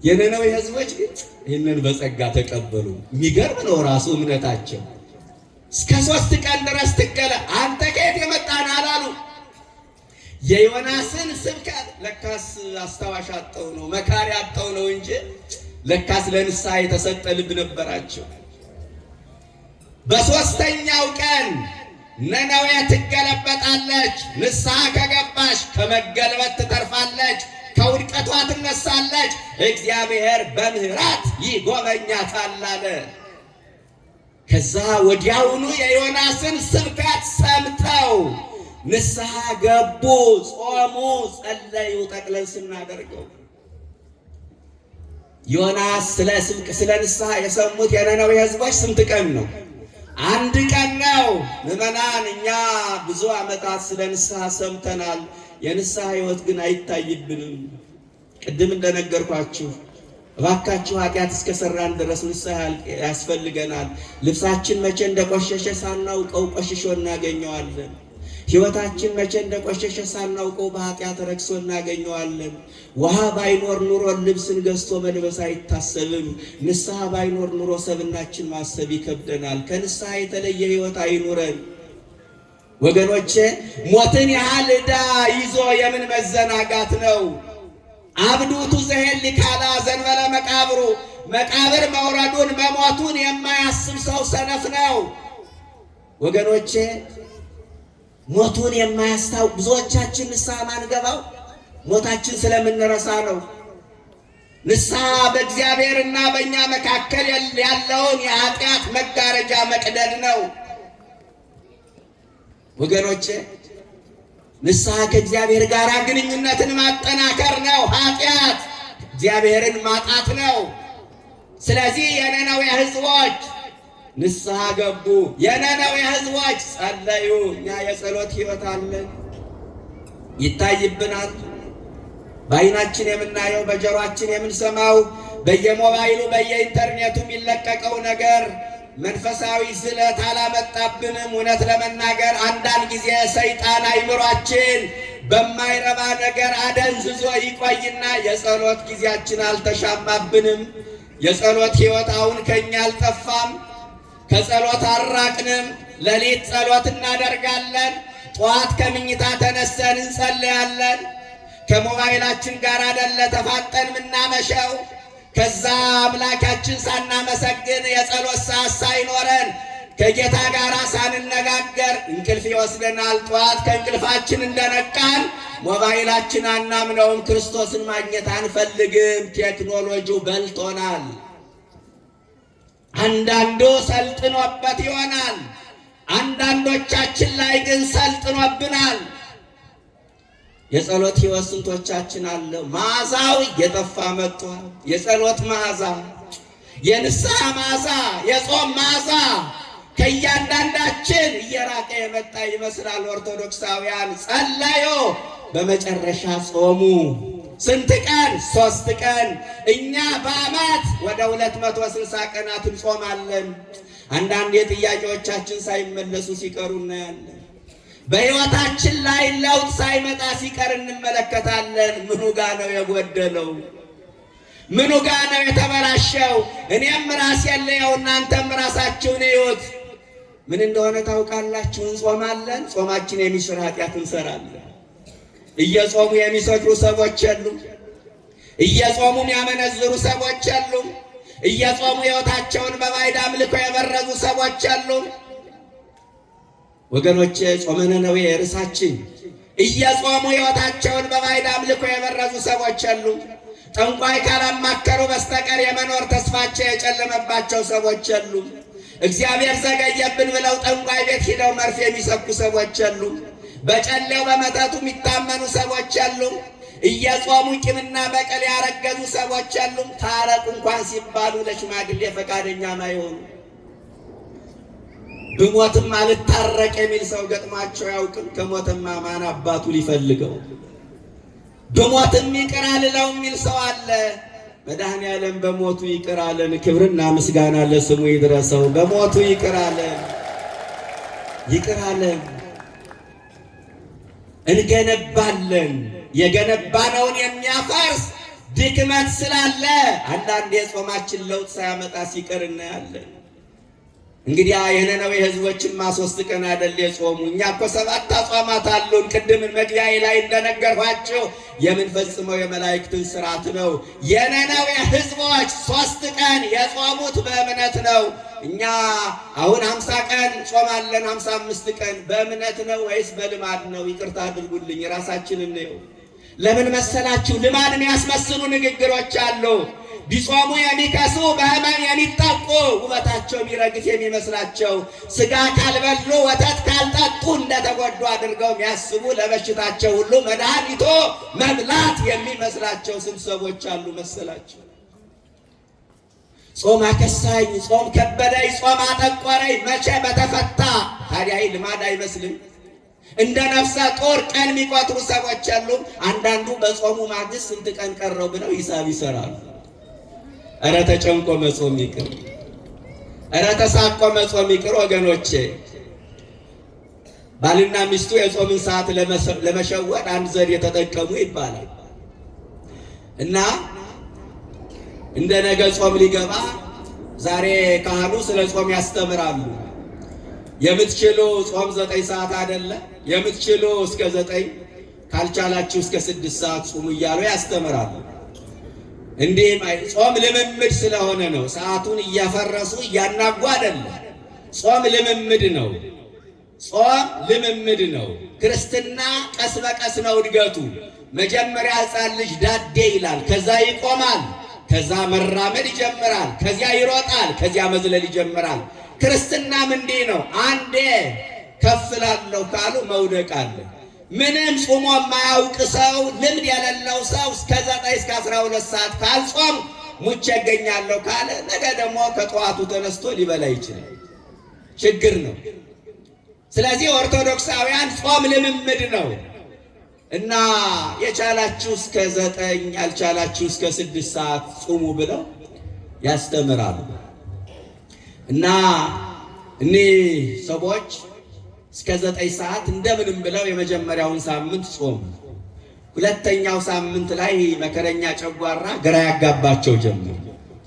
የነነዌ ሕዝቦች ግን ይህንን በጸጋ ተቀበሉ። የሚገርም ነው ራሱ እምነታቸው። እስከ 3 ቀን ድረስ አንተ ከየት የመጣን አላሉ። የዮናስን ስብከት ለካስ አስታዋሽ አጠው ነው መካሪ አጠው ነው እንጂ ለካስ ለንስሐ የተሰጠ ልብ ነበራቸው። በ3ኛው ቀን ነነዌ ትገለበጣለች። ንስሐ ከገባሽ ከመገልበጥ ትተርፋለች፣ ከውድቀቷ ትነሳለች። እግዚአብሔር በምህረት ይጎበኛታል አለ። ከዛ ወዲያውኑ የዮናስን ስብከት ሰምተው ንስሐ ገቡ፣ ጾሙ፣ ጸለዩ። ጠቅለል ስናደርገው ዮናስ ስለ ንስሐ የሰሙት የነነዌ ሕዝቦች ስንት ቀን ነው? 1 ቀን ነው። ምዕመናን፣ እኛ ብዙ ዓመታት ስለ ንስሐ ሰምተናል። የንስሐ ሕይወት ግን አይታይብንም። ቅድም እንደነገርኳችሁ እባካችሁ ኃጢአት እስከሰራን ድረስ ንስሐ ያስፈልገናል። ልብሳችን መቼ እንደቆሸሸ ሳናውቀው ቆሽሾ እናገኘዋለን። ሕይወታችን መቼ እንደቆሸሸ ሳናውቀው በኃጢአት ረክሶ እናገኘዋለን። ውሃ ባይኖር ኑሮ ልብስን ገዝቶ መልበስ አይታሰብም። ንስሐ ባይኖር ኑሮ ሰብናችን ማሰብ ይከብደናል። ከንስሐ የተለየ ሕይወት አይኑረን ወገኖቼ። ሞትን ያህል ዕዳ ይዞ የምን መዘናጋት ነው? አብዱቱ ዘሄል ሊካላ ዘንበለ መቃብሩ፣ መቃብር መውረዱን መሞቱን የማያስብ ሰው ሰነፍ ነው ወገኖቼ። ሞቱን የማያስታውቅ ብዙዎቻችን ንስሐ ማንገባው ሞታችን ስለምንረሳ ነው። ንስሐ በእግዚአብሔርና በእኛ መካከል ያለውን የኃጢአት መጋረጃ መቅደድ ነው ወገኖቼ። ንስሐ ከእግዚአብሔር ጋር ግንኙነትን ማጠናከር ነው። ኃጢአት እግዚአብሔርን ማጣት ነው። ስለዚህ የነነዌ ሕዝቦች ንስሐ ገቡ። የነነዌ ሕዝቦች ጸለዩ። እኛ የጸሎት ሕይወት አለን፣ ይታይብናል። በዓይናችን የምናየው በጆሮአችን የምንሰማው በየሞባይሉ በየኢንተርኔቱ የሚለቀቀው ነገር መንፈሳዊ ዝለት አላመጣብንም። እውነት ለመናገር አንዳንድ ጊዜ ሰይጣን አይምሯችን በማይረባ ነገር አደንዝዞ ይቆይና የጸሎት ጊዜያችን አልተሻማብንም። የጸሎት ሕይወት አሁን ከኛ አልጠፋም። ከጸሎት አራቅንም። ሌሊት ጸሎት እናደርጋለን። ጠዋት ከምኝታ ተነስተን እንጸልያለን። ከሞባይላችን ጋር አይደለ ተፋጠን ምናመሸው። ከዛ አምላካችን ሳናመሰግን የጸሎት ሰዓት ሳይኖረን ከጌታ ጋር ሳንነጋገር እንቅልፍ ይወስደናል። ጠዋት ከእንቅልፋችን እንደነቃን ሞባይላችን አናምነውም። ክርስቶስን ማግኘት አንፈልግም። ቴክኖሎጂው በልቶናል። አንዳንዱ ሰልጥኖበት ይሆናል፣ አንዳንዶቻችን ላይ ግን ሰልጥኖብናል። የጸሎት ሕይወት ስንቶቻችን አለ መዓዛው እየጠፋ መጥቷል። የጸሎት መዓዛ፣ የንስሐ መዓዛ፣ የጾም መዓዛ ከእያንዳንዳችን እየራቀ የመጣ ይመስላል። ኦርቶዶክሳውያን ጸለዩ፣ በመጨረሻ ጾሙ። ስንት ቀን? 3 ቀን። እኛ በዓመት ወደ 260 ቀናት እንጾማለን። አንዳንድ የጥያቄዎቻችን ሳይመለሱ ሲቀሩ እናያለን። በሕይወታችን ላይ ለውጥ ሳይመጣ ሲቀር እንመለከታለን። ምኑ ጋ ነው የጎደለው? ምኑ ጋ ነው የተበላሸው? እኔም ራሴን ልየው፣ እናንተም ራሳችሁን እዩት። ምን እንደሆነ ታውቃላችሁ? እንጾማለን፣ ጾማችን የሚሽር ኃጢአት እንሰራለን። እየጾሙ የሚሰክሩ ሰዎች የሉም። እየጾሙ የሚያመነዝሩ ሰዎች የሉም። እየጾሙ ሕይወታቸውን በባዕድ አምልኮ የበረዙ ሰዎች የሉም። ወገኖቼ ጾመ ነነዌ ርዕሳችን። እየጾሙ ሕይወታቸውን በባዕድ አምልኮ የበረዙ ሰዎች የሉም። ጠንቋይ ካላማከሩ በስተቀር የመኖር ተስፋቸው የጨለመባቸው ሰዎች የሉም። እግዚአብሔር ዘገየብን ብለው ጠንቋይ ቤት ሂደው መርፌ የሚሰኩ ሰዎች የሉም። በጨሌው በመተቱ የሚታመኑ ሰዎች የሉም። እየጾሙ ቂምና በቀል ያረገዙ ሰዎች የሉም። ታረቁ እንኳን ሲባሉ ለሽማግሌ ፈቃደኛ ማይሆኑ። ብሞትም አልታረቅ የሚል ሰው ገጥሟቸው ያውቅም? ከሞተማ ማን አባቱ ሊፈልገው? ብሞትም ይቅር አልለው የሚል ሰው አለ። መድኃኔዓለም በሞቱ ይቅር አለን። ክብርና ምስጋና ለስሙ ይድረሰው። በሞቱ ይቅር አለን፣ ይቅር አለን። እንገነባለን። የገነባነውን የሚያፈርስ ድክመት ስላለ አንዳንድ የጾማችን ለውጥ ሳያመጣ ሲቀር እናያለን። እንግዲህ የነነዌ ሕዝቦችማ 3 ቀን አይደል የጾሙ? እኛ እኮ 7 አጽዋማት አሉን። ቅድም መግቢያዬ ላይ እንደነገርኳቸው የምንፈጽመው የመላእክትን ሥርዓት ነው። የነነዌ ሕዝቦች 3 ቀን የጾሙት በእምነት ነው። እኛ አሁን 50 ቀን ጾማለን፣ 55 ቀን በእምነት ነው ወይስ በልማድ ነው? ይቅርታ አድርጉልኝ፣ ራሳችንን ነው። ለምን መሰላችሁ? ልማድ የሚያስመስሉ ንግግሮች አሉ። ቢጾሙ የሚከሱ በሕመም የሚጠቁ ውበታቸው የሚረግፍ የሚመስላቸው ሥጋ ካልበሉ ወተት ካልጠጡ እንደተጎዱ አድርገው የሚያስቡ ለበሽታቸው ሁሉ መድኃኒቶ መብላት የሚመስላቸው ስብሰቦች አሉ መሰላቸው። ጾም አከሳኝ፣ ጾም ከበደኝ፣ ጾም አጠቆረኝ መቼ በተፈታ። ታዲያ ልማድ አይመስልም? እንደ ነፍሰ ጡር ቀን የሚቆጥሩ ሰዎች አሉ። አንዳንዱ በጾሙ ማግስት ስንት ቀን ቀረው ብለው ሂሳብ ይሰራሉ። ኧረ ተጨንቆ መጾም ይቅር፣ ኧረ ተሳቆ መጾም ይቅር ወገኖቼ። ባልና ሚስቱ የጾምን ሰዓት ለመሸወድ አንድ ዘዴ የተጠቀሙ ይባላል እና እንደ ነገ ጾም ሊገባ ዛሬ ካህኑ ስለ ጾም ያስተምራሉ። የምትችሉ ጾም 9 ሰዓት አይደለ? የምትችሉ እስከ 9 ካልቻላችሁ እስከ 6 ሰዓት ጾሙ እያሉ ያስተምራሉ። እንዲህ ጾም ልምምድ ስለሆነ ነው። ሰዓቱን እያፈረሱ እያናጉ አይደለም። ጾም ልምምድ ነው። ጾም ልምምድ ነው። ክርስትና ቀስ በቀስ ነው እድገቱ። መጀመሪያ ሕፃን ልጅ ዳዴ ይላል፣ ከዛ ይቆማል፣ ከዛ መራመድ ይጀምራል፣ ከዚያ ይሮጣል፣ ከዚያ መዝለል ይጀምራል። ክርስትናም እንዲህ ነው። አንዴ ከፍ ላለሁ ካሉ መውደቅ አለ። ምንም ጾሞ የማያውቅ ሰው ልምድ የሌለው ሰው እስከ 9 እስከ 12 ሰዓት ካልጾም ሙቼ እገኛለሁ ካለ ነገ ደግሞ ከጠዋቱ ተነስቶ ሊበላ ይችላል። ችግር ነው። ስለዚህ ኦርቶዶክሳውያን ጾም ልምምድ ነው እና የቻላችሁ እስከ 9 ያልቻላችሁ እስከ 6 ሰዓት ጾሙ ብለው ያስተምራሉ። እና እኒህ ሰዎች እስከ 9 ሰዓት እንደምንም ብለው የመጀመሪያውን ሳምንት ጾሙ። ሁለተኛው ሳምንት ላይ መከረኛ ጨጓራ ግራ ያጋባቸው ጀመር።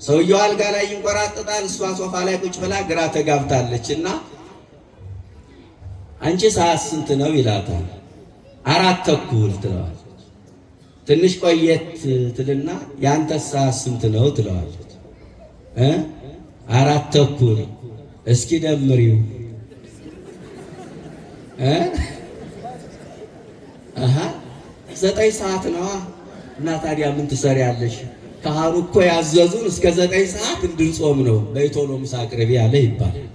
ሰውየው አልጋ ላይ ይንቆራጥጣል፣ እሷ ሶፋ ላይ ቁጭ ብላ ግራ ተጋብታለች። እና አንቺ ሰዓት ስንት ነው ይላታል። 4:15 ትለዋለች። ትንሽ ቆየት ትልና ያንተ ሰዓት ስንት ነው ትለዋለች። 4:15 እስኪ ደምሪው 9 ሰዓት ነዋ። እና ታዲያ ምን ትሰሪያለሽ? ካህኑ እኮ ያዘዙን እስከ 9 ሰዓት እንድንጾም ነው። በይቶሎ ምሳ አቅርቢ ያለ ይባላል።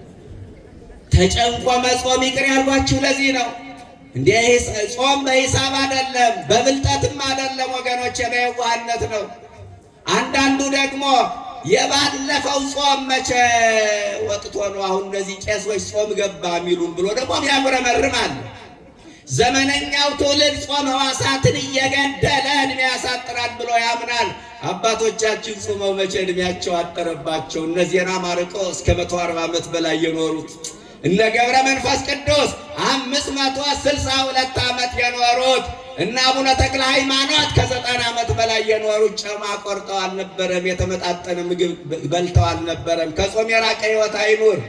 ተጨንቆ መጾም ይቅር ያልኳችሁ ለዚህ ነው። እንዴ ጾም በሂሳብ አይደለም፣ በብልጠትም አይደለም ወገኖቼ፣ በየዋህነት ነው። አንዳንዱ ደግሞ የባለፈው ጾም መቼ ወጥቶ ነው አሁን እነዚህ ቄሶች ጾም ገባ የሚሉን ብሎ ደግሞ ያጉረመርማል። ዘመነኛው ትውልድ ጾም ሕዋሳትን እየገደለ እድሜ ያሳጥራል ብሎ ያምናል። አባቶቻችን ጾመው መቼ እድሜያቸው አጠረባቸው? እነ ዜና ማርቆስ ከ140 ዓመት በላይ የኖሩት፣ እነ ገብረ መንፈስ ቅዱስ 562 ዓመት የኖሩት፣ እና አቡነ ተክለ ሃይማኖት ከ90 ዓመት በላይ የኖሩት ጨማ ቆርጠው አልነበረም፣ የተመጣጠነ ምግብ በልተው አልነበረም። ከጾም የራቀ ሕይወት አይኑር፣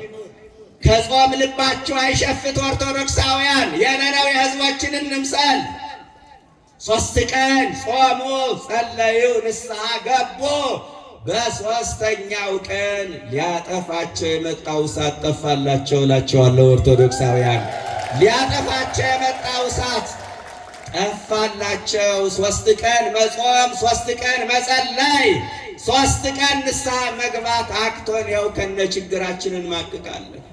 ከጾም ልባቸው አይሸፍት። ኦርቶዶክሳውያን የነነዌ ሕዝቦችን እንምሰል። 3 ቀን ጾሙ፣ ጸለዩ፣ ንስሐ ገቡ። በ3ኛው ቀን ሊያጠፋቸው የመጣው እሳት ጠፋላቸው እላቸዋለሁ። ኦርቶዶክሳውያን ሊያጠፋቸው የመጣው እሳት ጠፋላቸው። 3 ቀን መጾም፣ 3 ቀን መጸለይ፣ 3 ቀን ንስሐ መግባት አክቶን ያው ከነ ችግራችንን ማቅቃለን።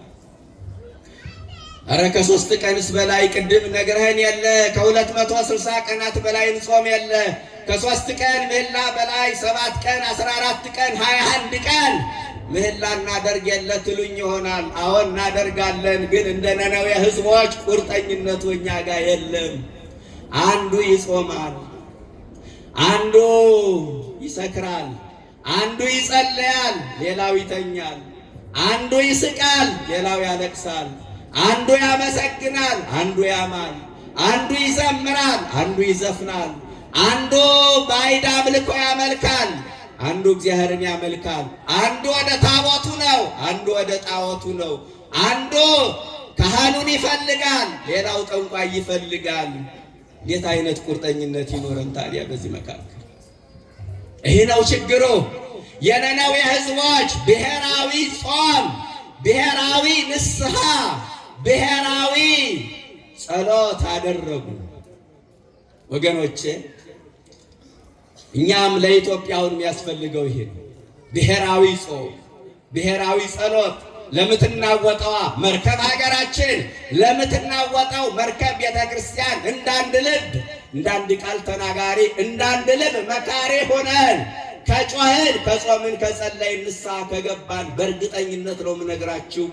አረ ከ3 ቀንስ በላይ ቅድም ነግረህን የለ ከ260 ቀናት በላይ እንጾም የለ ከ3 ቀን ምህላ በላይ 7 ቀን 14 ቀን 21 ቀን ምህላ እናደርግ የለ ትሉኝ ይሆናል። አሁን እናደርጋለን፣ ግን እንደ ነነዌ ሕዝቦች ቁርጠኝነቱ እኛ ጋር የለም። አንዱ ይጾማል፣ አንዱ ይሰክራል፣ አንዱ ይጸለያል፣ ሌላው ይተኛል፣ አንዱ ይስቃል፣ ሌላው ያለቅሳል፣ አንዱ ያመሰግናል፣ አንዱ ያማል፣ አንዱ ይዘምራል፣ አንዱ ይዘፍናል፣ አንዱ ባዕድ አምልኮ ያመልካል፣ አንዱ እግዚአብሔርን ያመልካል። አንዱ ወደ ታቦቱ ነው፣ አንዱ ወደ ጣዖቱ ነው። አንዱ ካህኑን ይፈልጋል፣ ሌላው ጠንቋይ ይፈልጋል። እንዴት አይነት ቁርጠኝነት ይኖረን ታዲያ በዚህ መካከል? ይህ ነው ችግሩ። የነነዌ ሕዝቦች ብሔራዊ ጾም፣ ብሔራዊ ንስሐ፣ ብሔራዊ ጸሎት አደረጉ። ወገኖቼ እኛም ለኢትዮጵያውን የሚያስፈልገው ይሄ ነው። ብሔራዊ ጾም፣ ብሔራዊ ጸሎት። ለምትናወጠዋ መርከብ ሀገራችን፣ ለምትናወጠው መርከብ ቤተ ክርስቲያን እንዳንድ ልብ፣ እንዳንድ ቃል ተናጋሪ፣ እንዳንድ ልብ መካሪ ሆነን ከጮህን፣ ከጾምን፣ ከጸለይን፣ ንስሐ ከገባን በእርግጠኝነት ነው የምነግራችሁ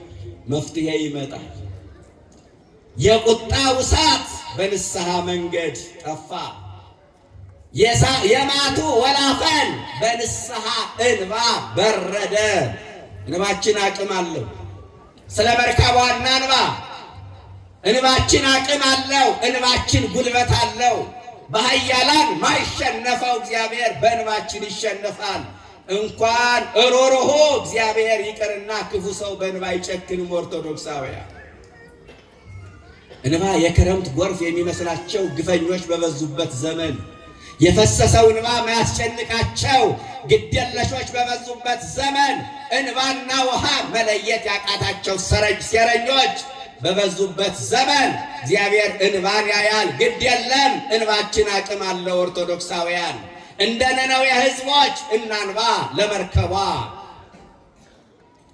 መፍትሄ ይመጣል። የቁጣው እሳት በንስሐ መንገድ ጠፋ። የማቱ ወላፈን በንስሐ እንባ በረደ። እንባችን አቅም አለው። ስለ መርካቧ እናንባ። እንባችን አቅም አለው። እንባችን ጉልበት አለው። በኃያላን ማይሸነፈው እግዚአብሔር በእንባችን ይሸነፋል። እንኳን እሮሮሆ እግዚአብሔር ይቅርና ክፉ ሰው በእንባ አይጨክንም። ኦርቶዶክሳውያን እንባ የክረምት ጎርፍ የሚመስላቸው ግፈኞች በበዙበት ዘመን፣ የፈሰሰው እንባ ማያስጨንቃቸው ግዴለሾች በበዙበት ዘመን፣ እንባና ውሃ መለየት ያቃታቸው ሴረኞች በበዙበት ዘመን እግዚአብሔር እንባን ያያል። ግድ የለም እንባችን አቅም አለው። ኦርቶዶክሳውያን እንደ ነነዌ ሕዝቦች እናንባ፣ ለመርከቧ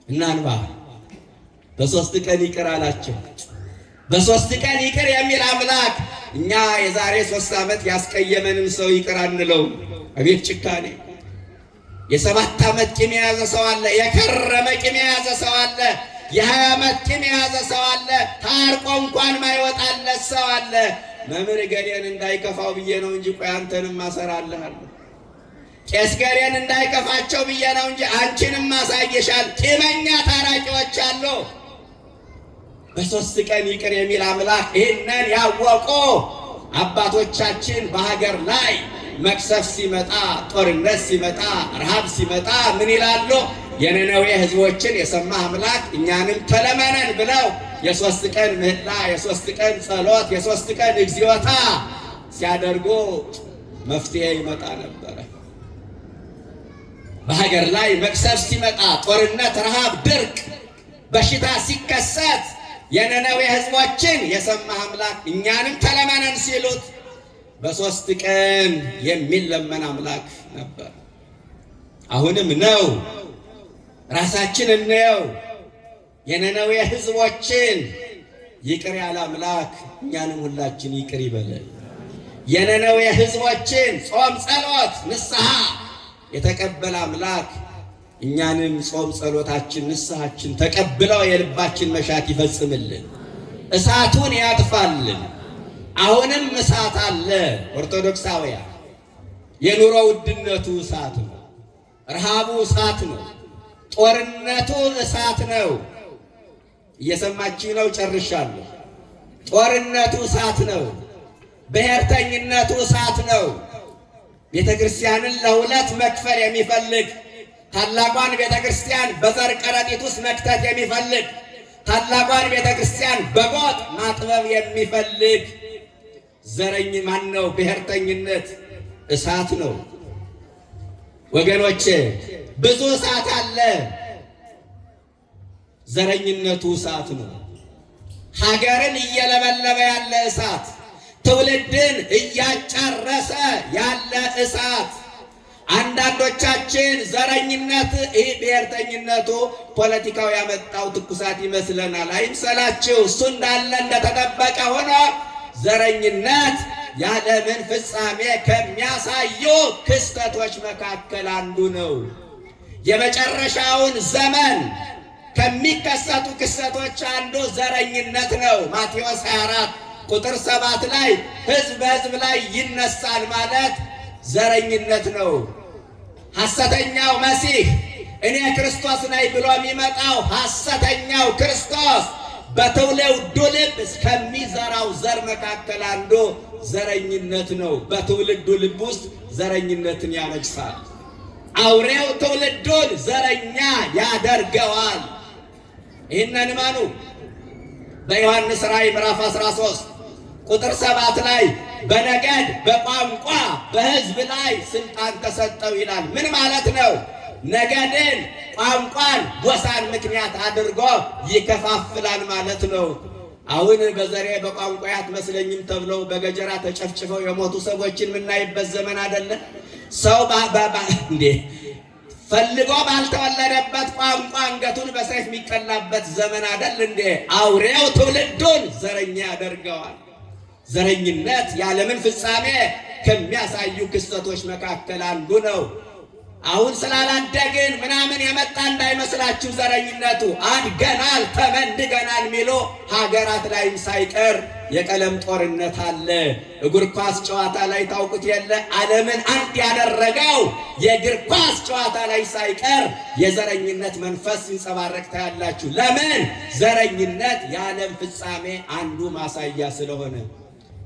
እናንባ። በሦስት ቀን ይቅር አላቸው። በሦስት ቀን ይቅር የሚል አምላክ እኛ የዛሬ 3 ዓመት ያስቀየመንን ሰው ይቅር አንለው። አቤት ጭካኔ! የ7 ዓመት ቂም የያዘ ሰው አለ። የከረመ ቂም የያዘ ሰው አለ። የ20 ዓመት ቂም የያዘ ሰው አለ። ታርቆ እንኳን ማይወጣለት ሰው አለ። መምህር ገሌን እንዳይከፋው ብዬ ነው እንጂ ቆይ አንተንም ማሰራልሃለሁ። ቄስ ገሌን እንዳይከፋቸው ብዬ ነው እንጂ አንቺንም ማሳየሻል። ቂመኛ ታራቂዎች አሉ። በ3 ቀን ይቅር የሚል አምላክ ይህንን ያወቁ አባቶቻችን በሀገር ላይ መቅሰፍት ሲመጣ፣ ጦርነት ሲመጣ፣ ረሃብ ሲመጣ ምን ይላሉ? የነነዌ ሕዝቦችን የሰማ አምላክ እኛንም ተለመነን ብለው የ3 ቀን ምህላ፣ የ3 ቀን ጸሎት፣ የ3 ቀን እግዚኦታ ሲያደርጉ መፍትሄ ይመጣ ነበረ። በሀገር ላይ መቅሰፍት ሲመጣ፣ ጦርነት፣ ረሃብ፣ ድርቅ፣ በሽታ ሲከሰት የነነዌ ሕዝቦችን የሰማ አምላክ እኛንም ተለመነን ሲሉት በ3 ቀን የሚለመን አምላክ ነበር። አሁንም ነው። ራሳችን እንየው። የነነዌ ሕዝቦችን ይቅር ያለ አምላክ እኛንም ሁላችን ይቅር ይበለን። የነነዌ ሕዝቦችን ጾም፣ ጸሎት፣ ንስሐ የተቀበለ አምላክ እኛንም ጾም፣ ጸሎታችን፣ ንስሐችን ተቀብለው የልባችን መሻት ይፈጽምልን፣ እሳቱን ያጥፋልን። አሁንም እሳት አለ። ኦርቶዶክሳውያን የኑሮ ውድነቱ እሳት ነው። ረሃቡ እሳት ነው። ጦርነቱ እሳት ነው። እየሰማችሁ ነው? ጨርሻለሁ። ጦርነቱ እሳት ነው። ብሔርተኝነቱ እሳት ነው። ቤተ ክርስቲያንን ለሁለት መክፈል የሚፈልግ ታላቋን ቤተ ክርስቲያን በዘር ከረጢት ውስጥ መክተት የሚፈልግ ታላቋን ቤተ ክርስቲያን በጎጥ ማጥበብ የሚፈልግ ዘረኝ ማን ነው? ብሔርተኝነት እሳት ነው ወገኖቼ። ብዙ እሳት አለ። ዘረኝነቱ እሳት ነው። ሀገርን እየለበለበ ያለ እሳት፣ ትውልድን እያጨረሰ ያለ እሳት። አንዳንዶቻችን ዘረኝነት ይህ ብሔርተኝነቱ ፖለቲካው ያመጣው ትኩሳት ይመስለናል። አይምሰላችሁ። እሱ እንዳለ እንደተጠበቀ ሆኖ ዘረኝነት የዓለምን ፍጻሜ ከሚያሳዩ ክስተቶች መካከል አንዱ ነው። የመጨረሻውን ዘመን ከሚከሰቱ ክስተቶች አንዱ ዘረኝነት ነው። ማቴዎስ 24 ቁጥር 7 ላይ ሕዝብ በሕዝብ ላይ ይነሳል ማለት ዘረኝነት ነው። ሐሰተኛው መሲህ እኔ ክርስቶስ ነኝ ብሎ የሚመጣው ሐሰተኛው ክርስቶስ በትውልዱ ልብ ከሚዘራው ዘር መካከል አንዱ ዘረኝነት ነው። በትውልዱ ልብ ውስጥ ዘረኝነትን ያነግሳል። አውሬው ትውልዱን ዘረኛ ያደርገዋል። ይህንን ማኑ በዮሐንስ ራእይ ምዕራፍ 13 ቁጥር 7 ላይ በነገድ በቋንቋ በሕዝብ ላይ ስልጣን ተሰጠው ይላል። ምን ማለት ነው? ነገድን፣ ቋንቋን፣ ጎሳን ምክንያት አድርጎ ይከፋፍላል ማለት ነው። አሁን በዘሬ በቋንቋ አትመስለኝም ተብለው በገጀራ ተጨፍጭፈው የሞቱ ሰዎችን የምናይበት ዘመን አይደለ? ሰው እንዴ ፈልጎ ባልተወለደበት ቋንቋ አንገቱን በሰይፍ የሚቀላበት ዘመን አይደል እንዴ? አውሬው ትውልዱን ዘረኛ ያደርገዋል። ዘረኝነት የዓለምን ፍጻሜ ከሚያሳዩ ክስተቶች መካከል አንዱ ነው። አሁን ስላላደግን ምናምን የመጣ እንዳይመስላችሁ ዘረኝነቱ። አድገናል፣ ተመንድገናል የሚሉ ሀገራት ላይም ሳይቀር የቀለም ጦርነት አለ። እግር ኳስ ጨዋታ ላይ ታውቁት የለ ዓለምን አንድ ያደረገው የእግር ኳስ ጨዋታ ላይ ሳይቀር የዘረኝነት መንፈስ ሲንጸባረቅ ታያላችሁ። ለምን? ዘረኝነት የዓለም ፍጻሜ አንዱ ማሳያ ስለሆነ።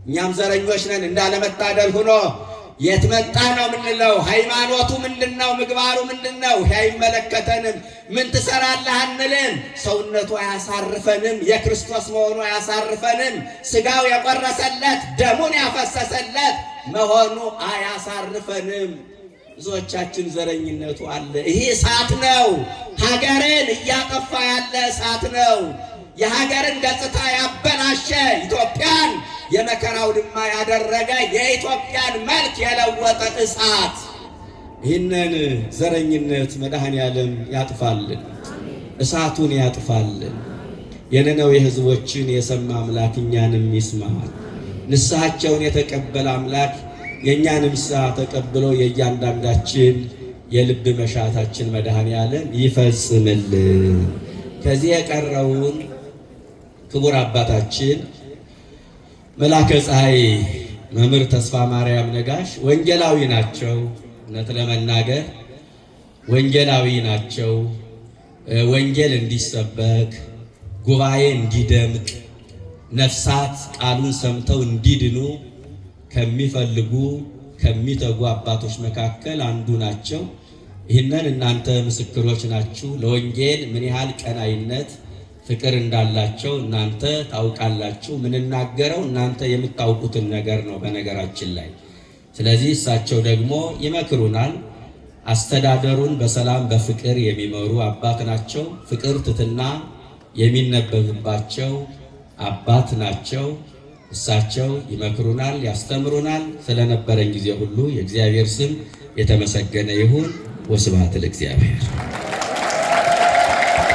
እኛም ዘረኞች ነን እንዳለመታደል ሆኖ የት መጣ ነው ምንለው? ሃይማኖቱ ምንድነው? ምግባሩ ምንድነው? አይመለከተንም። ምን ትሰራለህ አንልም። ሰውነቱ አያሳርፈንም። የክርስቶስ መሆኑ አያሳርፈንም። ስጋው የቆረሰለት ደሙን ያፈሰሰለት መሆኑ አያሳርፈንም። ብዙዎቻችን ዘረኝነቱ አለ። ይሄ እሳት ነው። ሀገርን እያጠፋ ያለ እሳት ነው። የሀገርን ገጽታ ያበላሸ ኢትዮጵያን የመከራው ድማ ያደረገ የኢትዮጵያን መልክ የለወጠ እሳት። ይህንን ዘረኝነት መድኃኔዓለም ያጥፋልን፣ እሳቱን ያጥፋልን። የነነዌ ሕዝቦችን የሰማ አምላክ እኛንም ይስማል። ንስሐቸውን የተቀበለ አምላክ የእኛንም ንስሐ ተቀብሎ የእያንዳንዳችን የልብ መሻታችን መድኃኔዓለም ይፈጽምልን። ከዚህ የቀረውን ክቡር አባታችን መላከ ፀሐይ መምህር ተስፋ ማርያም ነጋሽ ወንጌላዊ ናቸው። እውነት ለመናገር ወንጌላዊ ናቸው። ወንጌል እንዲሰበክ፣ ጉባኤ እንዲደምቅ፣ ነፍሳት ቃሉን ሰምተው እንዲድኑ ከሚፈልጉ ከሚተጉ አባቶች መካከል አንዱ ናቸው። ይህንን እናንተ ምስክሮች ናችሁ። ለወንጌል ምን ያህል ቀናይነት ፍቅር እንዳላቸው እናንተ ታውቃላችሁ። ምንናገረው እናንተ የምታውቁትን ነገር ነው በነገራችን ላይ። ስለዚህ እሳቸው ደግሞ ይመክሩናል። አስተዳደሩን በሰላም በፍቅር የሚመሩ አባት ናቸው። ፍቅር፣ ትሕትና የሚነበብባቸው አባት ናቸው። እሳቸው ይመክሩናል፣ ያስተምሩናል። ስለነበረን ጊዜ ሁሉ የእግዚአብሔር ስም የተመሰገነ ይሁን። ወስብሐት ለእግዚአብሔር።